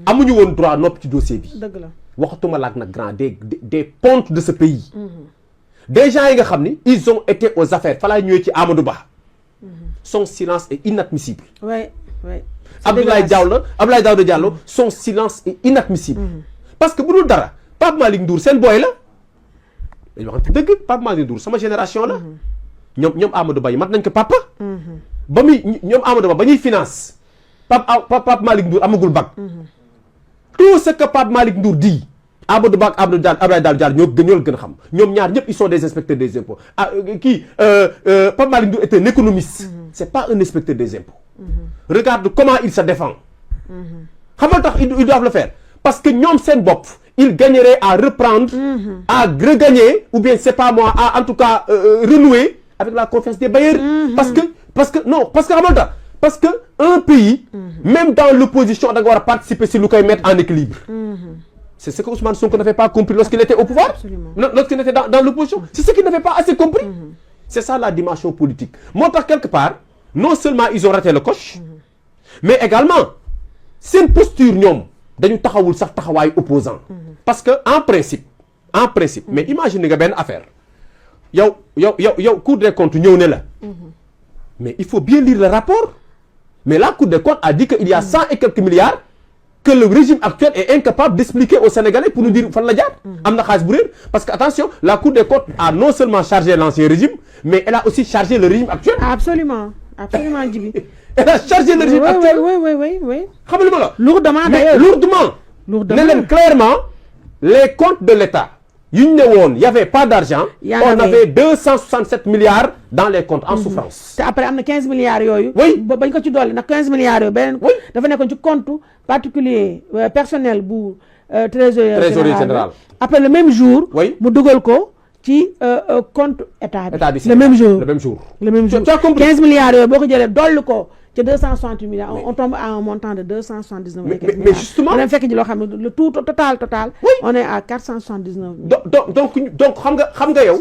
[SPEAKER 2] amuñu woon droit nopp ci dossier bi.
[SPEAKER 3] Dëgg la.
[SPEAKER 2] Waxatuma laak nag grand des pontes de ce pays. Des gens yi nga xam ni ils ont été aux affaires fa laa ñëwee ci Amadou Ba. Son silence est inadmissible.
[SPEAKER 3] Oui.
[SPEAKER 2] Abdoulaye Daouda Diallo, son silence est inadmissible. Parce que bu dul dara Pape Malick Ndour seen boy la. dañu waxante dëgg Pape Malick Ndour sama génération la. ñoom Amadou Ba yi mat nañ ko papa. ba muy ñoom Amadou Ba ba ñuy finance Pape Malick Ndour amagul bac. Tout ce que Pape Malick Ndour dit Amadou Ba ak Abdoulaye Daouda Diallo ñoo gën a xam ñoom ñaar ñëpp ils sont des inspecteurs des impôts Pape Malick Ndour est un économiste. C'est pas un inspecteur des impôts. Regarde comment il se défend. Ils doivent le faire. Parce que ñoom seen bopp ils gagneraient à reprendre, à regagner, ou bien c'est pas moi, à en tout cas renouer avec la confiance des bailleurs. Parce que un pays, même dans l'opposition, doit participer si nous pouvons mettre en équilibre. C'est ce que Ousmane Sonko n'avait pas compris lorsqu'il était au pouvoir. Lorsqu'il était dans l'opposition. C'est ce qu'il n'avait pas assez compris. C'est ça la dimension politique. Moi, par quelque part, non seulement ils ont raté le coche, mais également, c'est une posture ñoom dañu taxawul sax taxawaay opposant. Parce que en principe, mais imaginez nga benn affaire. Yow Cour des comptes ñëw ne la. Mais il faut bien lire le rapport. Mais la Cour des comptes a dit qu'il y a 100 et quelques milliards que le régime actuel est incapable d'expliquer aux Sénégalais pour nous dire fan la jaar. Am na xaalis bu réer parce que attention, la Cour des comptes a non seulement chargé l'ancien régime, mais elle a aussi chargé le régime actuel.
[SPEAKER 3] Absolument Djibi.
[SPEAKER 2] Elle a chargé le régime actuel.
[SPEAKER 3] Oui.
[SPEAKER 2] Lourdement d'ailleurs. Lourdement. Clairement, les comptes de l'État, il n'y avait pas d'argent. On avait 267 milliards dans les comptes en souffrance.
[SPEAKER 3] Après, il y a 15 milliards.
[SPEAKER 2] Oui.
[SPEAKER 3] 15 milliards. Oui. Il y a un compte particulier, personnel, pour trésorier général. Après, le même jour,
[SPEAKER 2] oui.
[SPEAKER 3] Qui compte État.
[SPEAKER 2] Le même jour.
[SPEAKER 3] 15 milliards, c'est 268 milliards. On tombe à un montant de 279 milliards.
[SPEAKER 2] Mais justement,
[SPEAKER 3] le tout total,
[SPEAKER 2] oui.
[SPEAKER 3] on est à 479
[SPEAKER 2] milliards.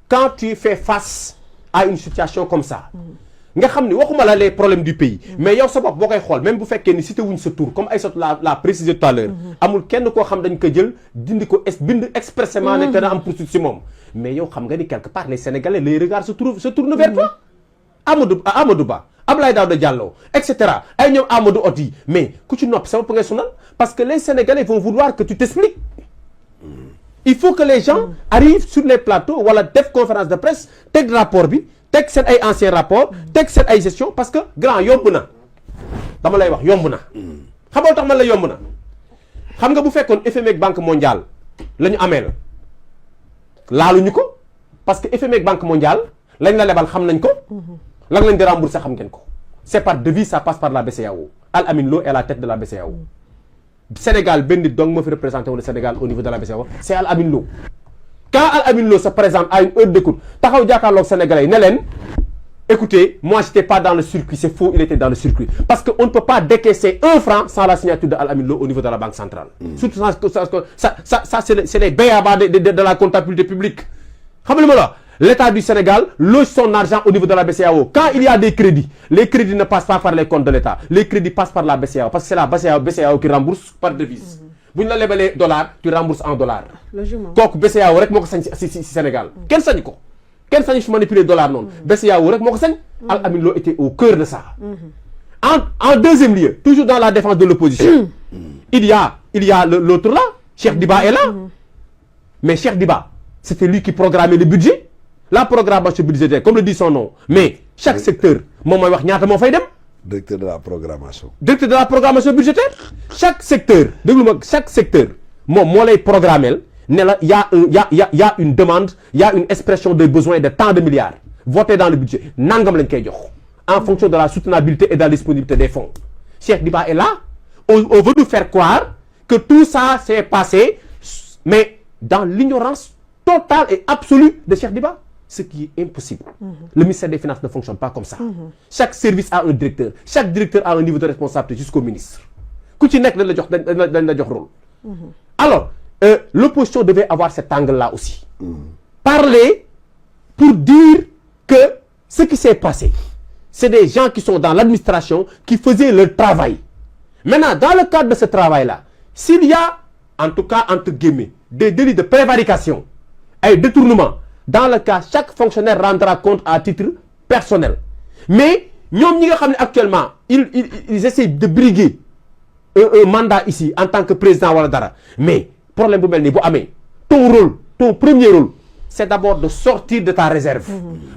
[SPEAKER 2] Quand tu fais face à une situation comme ça, nga xam ni waxuma la les problèmes du pays mais yow sa bopp boo koy xool même bu fekkee ni cité wuñ sa tour comme Aïssatou l'a précisé tout à l'heure amul kenn koo xam dañ ko jël dindi ko bind expressément ne dana am poursuite ci moom mais yow xam nga ni quelque part les Sénégalais les regards se tournent vers toi Amadou Ba Abdoulaye Daouda Diallo etc. ay ñoom Amadou Oti mais ku ci noppi sa bopp ngay sonal parce que les Sénégalais vont vouloir que tu t'expliques. Il faut que les gens arrivent sur les plateaux wala def conférence de presse teg rapport bi teg seen ay ancien rapport teg seen ay gestion parce que grand yomb na dama lay wax yomb na xam nga tax man la yomb na xam nga bu fekkoon FMI ak Banque mondiale la ñu amee laaluñu ko parce que FMI ak Banque mondiale lañ la lebal xam nañ ko lan lañ di rembourser xam ngeen ko c'est par devise ça passe par la BCEAO Al Amin Lo est la tête de la BCEAO Sénégal benn nit donc moo fi représenté wu le Sénégal au niveau de la BCEAO c'est Al Amin Lo. Quand Al Amin Lo se présente à une heure d'écoute, taxaw jàkkaarloog Sénégalais ne leen écoutez, moi j'étais pas dans le circuit, c'est faux, il était dans le circuit. Parce qu'on ne peut pas décaisser 1 franc sans la signature de Al Amin Lo au niveau de la Banque centrale. Surtout ça c'est les b.a.-ba de la comptabilité publique. Xam nga la l'État du Sénégal loge son argent au niveau de la BCEAO. Quand il y a des crédits, les crédits ne passent pas par les comptes de l'État. Les crédits passent par la BCEAO parce que c'est la BCEAO qui rembourse par devise. Bu ñu la lebalee dollar tu rembourses en dollar.
[SPEAKER 3] Logiquement
[SPEAKER 2] kooku BCEAO rek moo ko sañ si Sénégal. kenn sañu ko kenn sañu fi manipuler dollar noonu. BCEAO rek moo ko sañ. Al Amin Lo était au cœur de ça. En deuxième lieu toujours dans la défense de l'opposition il y a l'autre là, Cheikh Diba est là. Mais Cheikh Diba, c'était lui qui programmait le budget. La programmation budgétaire, comme le dit son nom. Mais chaque secteur, moi, je vais dire, fay dem.
[SPEAKER 1] Directeur de la programmation.
[SPEAKER 2] Directeur de la programmation budgétaire. Chaque secteur, moi, lay programmer. Il y a une demande, il y a une expression de besoin de tant de milliards. Voté dans le budget. Nangam lañ koy jox. En fonction de la soutenabilité et de la disponibilité des fonds. Cheikh Diba est là. On veut nous faire croire que tout ça s'est passé, mais dans l'ignorance totale et absolue de Cheikh Diba. Ce qui est impossible. Le ministère des Finances ne fonctionne pas comme ça. Chaque service a un directeur. Chaque directeur a un niveau de responsabilité jusqu'au ministre. Ku ci nekk dañ la jox rôle. Alors, l'opposition devait avoir cet angle-là aussi. Parler pour dire que ce qui s'est passé, c'est des gens qui sont dans l'administration qui faisaient leur travail. Maintenant, dans le cadre de ce travail-là, s'il y a, en tout cas, entre guillemets, des délits de prévarication et détournement, dans le cas, chaque fonctionnaire rendra compte à titre personnel. Mais, actuellement, ils essaient de briguer un mandat ici en tant que président wala dara. Mais, problème bu mel ni bu amee, ton rôle, ton premier rôle, c'est d'abord de sortir de ta réserve.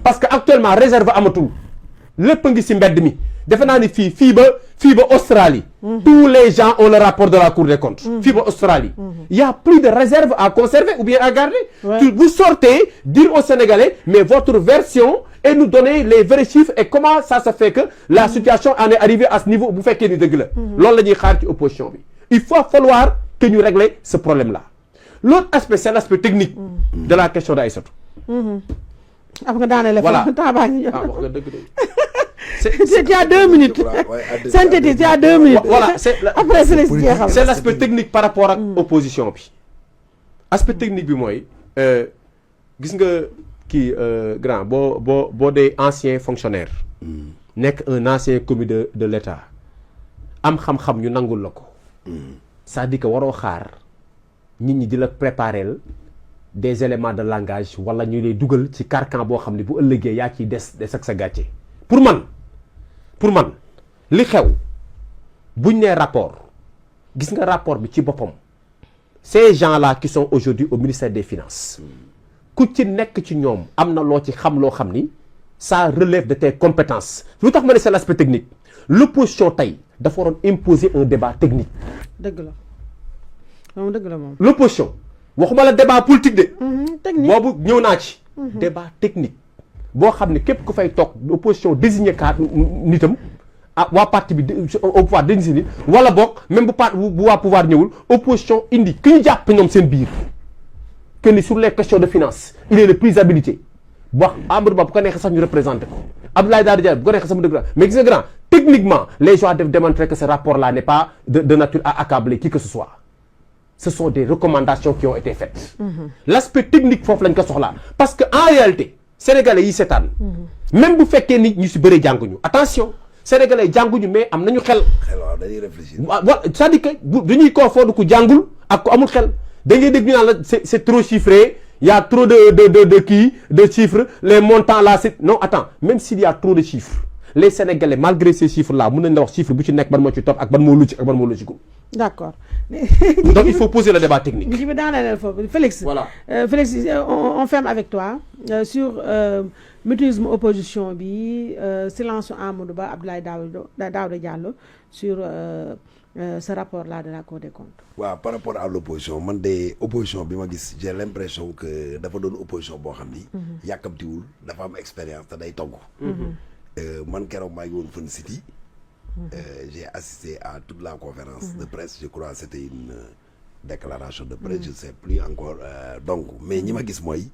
[SPEAKER 2] Parce que actuellement, réserve amatul. Lépp ngi ci mbedd mi. Defe naa ni fii ba Australie. Tous les gens ont le rapport de la Cour des comptes. Fii ba Australie. Il y a plus de réserve à conserver ou bien à garder. Vous sortez, dire aux Sénégalais, mais votre version et nous donner les vrais chiffres et comment ça se fait que la situation en est arrivée à ce niveau bu fekkee ni dëgg la. Loolu la ñuy xaar ci opposition bi. Il faut falloir que ñu régler ce problème-là. L'autre aspect, c'est l'aspect technique de la question d'Aïssatou.
[SPEAKER 3] Voilà.
[SPEAKER 2] C'est
[SPEAKER 3] à 2 minutes. Synthétise, à 2 minutes.
[SPEAKER 2] Voilà,
[SPEAKER 3] après
[SPEAKER 2] c'est l'aspect technique par rapport à l'opposition. Aspect technique, moi, gis nga kii grand boo des anciens fonctionnaires. Nekk un ancien commis de l'État. Am xam-xam ñu nangul la ko. C'est-à-dire que waroo xaar nit ñi di la préparer des éléments de langage wala ñu lay dugal ci carcan boo xam ne bu ëllëgee yaa ciy des ak sa gàcce. Pour man li xew buñ nee rapport gis nga rapport bi ci boppam ces gens-là qui sont aujourd'hui au ministère des Finances ku ci nekk ci ñoom am na loo ci xam loo xam ni ça relève de tes compétences. Lu tax ma ne c'est l'aspect technique l'opposition tey dafa waroon imposer un débat technique.
[SPEAKER 3] dëgg la moom.
[SPEAKER 2] L'opposition waxuma la débat politique de.
[SPEAKER 3] technique
[SPEAKER 2] boobu ñëw naa ci. débat technique boo xam ne képp ku fay toog opposition désigné kaat nitam ah waa parti bi au pouvoir désigné nit wala boog même bu waa pouvoir ñëwul opposition indi ki ñu jàpp ñoom seen biir que ni sur les questions de finance il est le plus habilité wax Amadou Ba bu ko neexee sax ñu représenté ko Abdoulaye Daouda Diallo bu ko neexee sax mu dëgg mais gis nga grand techniquement les gens doivent démontrer que ce rapport-là n'est pas de nature à accabler qui que ce soit. Ce sont des recommandations qui ont été faites. L'aspect technique foofu lañ ko soxlaa parce que en réalité sénégalais yi seetaan même bu fekkee ni ñu si bëri jànguñu attention sénégalais jànguñu mais am nañu xel.
[SPEAKER 1] waaw dañuy réfléchir.
[SPEAKER 2] waaw c'est-à-dire que dañuy confondre ku jàngul ak ku amul xel da ngay dégg ñu naan la c'est trop chiffré il y a trop de chiffres les montants là c'est non attends même s'il y a trop de chiffres les sénégalais malgré ces chiffres là mën nañ la wax chiffre bu ci nekk ban moo ci topp ak ban moo logique ak ban moo logique.
[SPEAKER 3] D'accord.
[SPEAKER 2] Donc il faut poser le débat technique.
[SPEAKER 3] Félix,
[SPEAKER 2] voilà.
[SPEAKER 3] Félix, on ferme avec toi sur mutualisme opposition silence Amadou Ba Abdoulaye Daouda Diallo sur ce rapport-là de la Cour des comptes.
[SPEAKER 1] Par rapport à l'opposition man de opposition j'ai l'impression que dafa doon opposition boo xam ni. yàkkamtiwul dafa am expérience te day togg. Man keroog maa ngi woon Fun City. J'ai assisté à toute la conférence de presse. Je crois que c'était une déclaration de presse. Je ne sais plus encore. Donc, mais ñi ma gis mooy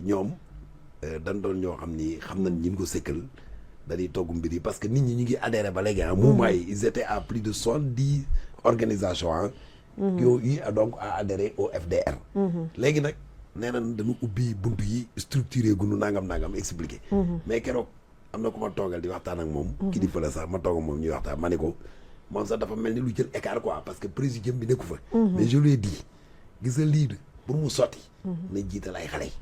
[SPEAKER 1] ñoom dañ doon ñoo xam ni xam nañ ñi ko sëkkal dañuy togg mbir yi parce que nit ñi ñu ngi adhéré ba léegi mouvement yi ils étaient à plus de 70 organisations qui ont eu donc à adhérer au FDR. léegi nag nee nañ dañu ubbi buntu yi structuré gunu nangam expliqué. mais keroog. am na ku ma toogal di waxtaan ak moom. kilifa la sax ma toog ak moom ñuy waxtaan ma ne ko moom sax dafa mel ni lu jël écart quoi parce que présidium bi nekku fa. mais je lui ai dit gis nga lii pour mu sotti. nañ jiital ay xale yi.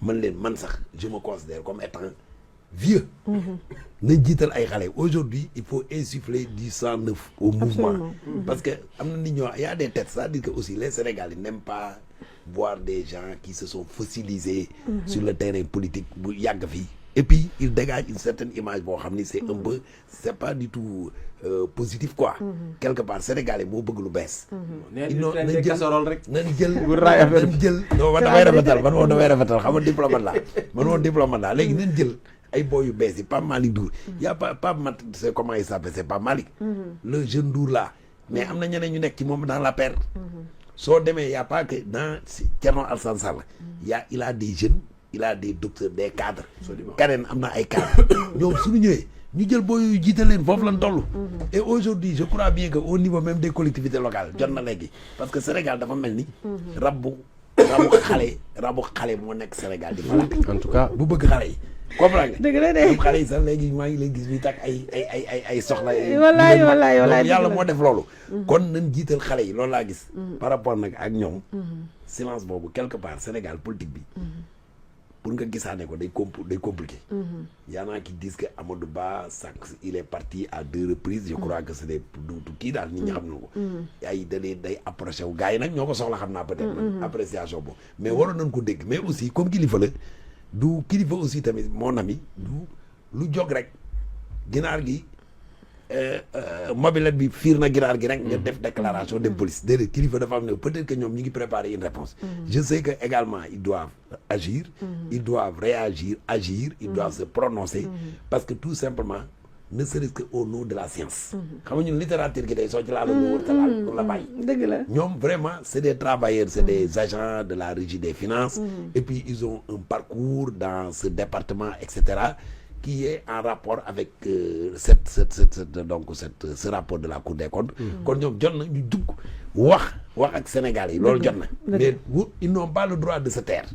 [SPEAKER 1] man leen man sax je me considère comme étant vieux. nañ jiital ay xale aujourd'hui il faut insuffler du sang neuf au mouvement. parce que am na nit ñoo y a des têtes c'est-à-dire que aussi les Sénégalais n'aiment pas voir des gens qui se sont fossilisés sur le terrain politique bu yàgg fii. et puis il dégage une certaine image boo xam ni c'est un peu c'est pas du tout positif quoi. quelque part Sénégalais moo bëgg lu bees.
[SPEAKER 2] non nañ
[SPEAKER 1] jël non man damay rafetal man moom damay rafetal xam nga diplomate laa man moom diplomate laa léegi nañ jël ay boy yu bees yi Pape Malick Ndour y a pas Mat c'est comment il s'appelle c'est Pape Malick le jeune Ndour là mais am na ñeneen ñu nekk ci moom dans la paire. soo demee y a pas que dans Thierno Alassane Sall il a des jeunes il a des docteurs des cadres. keneen am na ay cadres ñoom suñu ñëwee ñu jël booy yu jiite leen foofu lañ toll. et aujourd'hui je crois bien que au niveau même des collectivités locales jot na léegi parce que Sénégal dafa mel ni. rabu xale moo nekk Sénégal di falaat.
[SPEAKER 2] en tout cas
[SPEAKER 1] bu bëgg xale yi. comprendre nga.
[SPEAKER 3] dëgg la de
[SPEAKER 1] xale yi sax léegi maa ngi leen gis ñu takk ay soxla.
[SPEAKER 3] wallaay
[SPEAKER 1] yàlla moo def loolu. kon nañ jiital xale yi loolu laa gis. par rapport nag ak ñoom. silence boobu quelque part Sénégal politique bi. pour nga gisaane ko day compliqué. y en a qui disent que Amadou Ba sànq il est parti à 2 reprises je crois que c'est des du kii daal nit ñi xam na ko. ay day approché wu gars yi nag ñoo ko soxla xam naa peut-être. appréciation boobu mais waroon nañ ko dégg mais aussi comme kilifa la du kilifa aussi tamit mon ami lu jóg rek ginaar gi mobilette bi fiir na ginaar gi rek nga def déclaration de police déedéet kilifa dafa am ne peut-être que ñoom ñu ngi préparer une réponse. je sais que également ils doivent agir. ils doivent réagir agir. ils doivent se prononcer. parce que tout simplement ne serait-ce que au nom de la science. xam nga ñun littérature gi tey soo ci laal lu wër te laal pour la bàyyi.
[SPEAKER 3] dëgg la
[SPEAKER 1] ñoom vraiment c'est des travailleurs c'est des agents de la régie des finances. et puis ils ont un parcours dans ce département et cetera. qui est en rapport avec ce rapport de la Cour des comptes. kon ñoom jot na ñu dugg wax ak Sénégal yi loolu jot na. mais ils n'ont pas le droit de se taire.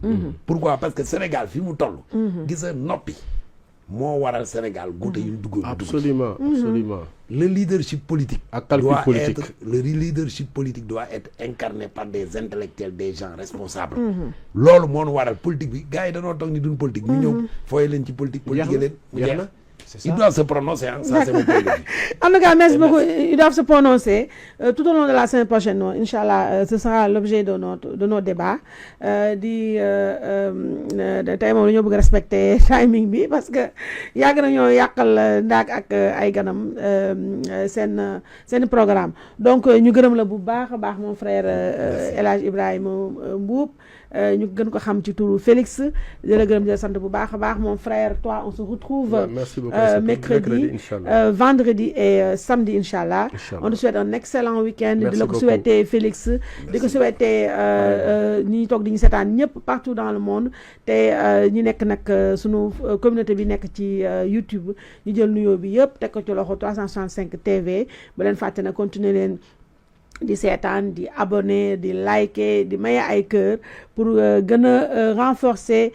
[SPEAKER 1] pourquoi parce que Sénégal fi mu toll. gis nga noppi moo waral Sénégal guute yu ñu dugg.
[SPEAKER 2] absolument.
[SPEAKER 1] le leadership politique.
[SPEAKER 2] ak calcul politique
[SPEAKER 1] le leadership politique doit être incarné par des intellectuels des gens responsables. loolu moo waral politique bi gars yi dañoo toog ni duñ politique. ñu ñëw fooy leen ci politique. politique leen mu jeex na. Ils doivent se prononcer, hein. Ça c'est mon point de vue.
[SPEAKER 3] En tout cas, merci beaucoup. Ils doivent se prononcer tout au long de la semaine prochaine. Inch'Allah, ce sera l'objet de nos débats. Tey moom dañoo bëgg respecter timing bi parce que yàgg nañoo yàqal ndaak ak ay ganam seen programme. Donc ñu gërëm la bu baax a baax mon frère El Hadj Ibrahima Mboup. ñu gën ko xam ci turu Félix di la gërëm di la sant bu baax a baax mon frère toi on se retrouve mercredi vendredi et samedi inchallah on te souhaite un excellent week-end di la ko souhaiter Félix di ko souhaiter ñi toog di ñu seetaan ñëpp partout dans le monde te ñi nekk nag sunu communauté bi nekk ci YouTube ñu jël nuyoo bi yëpp teg ko ci loxo 365 TV ba leen fàtte na continuer leen di seetaan di abonner di liker di maye ay cœur pour gën a renforcer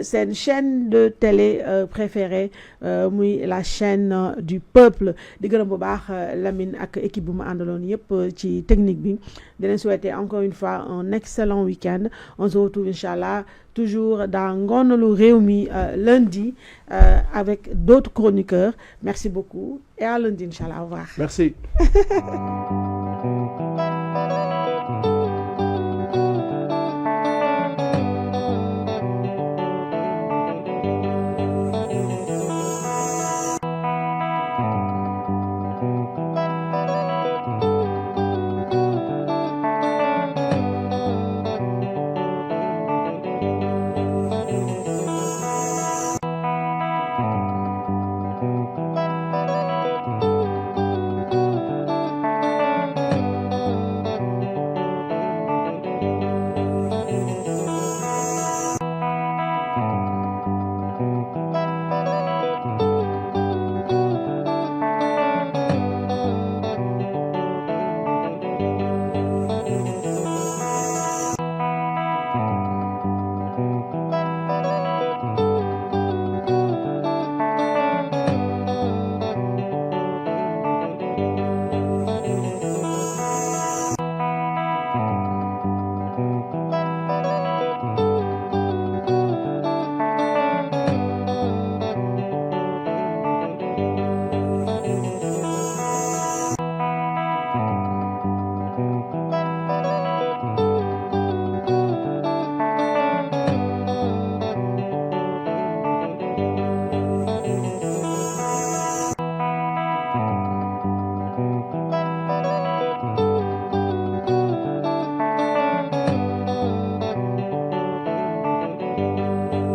[SPEAKER 3] seen chaîne de télé préférée muy la chaîne du peuple di gërëm bu baax Lamine ak équipe bu mu àndaloon yëpp ci technique bi di leen souhaiter encore une fois un excellent week-end on se retrouve inchallah toujours dans Ngonalu Rewmi lundi avec d'autres chroniqueurs merci beaucoup et à lundi inchallah au revoir
[SPEAKER 2] merci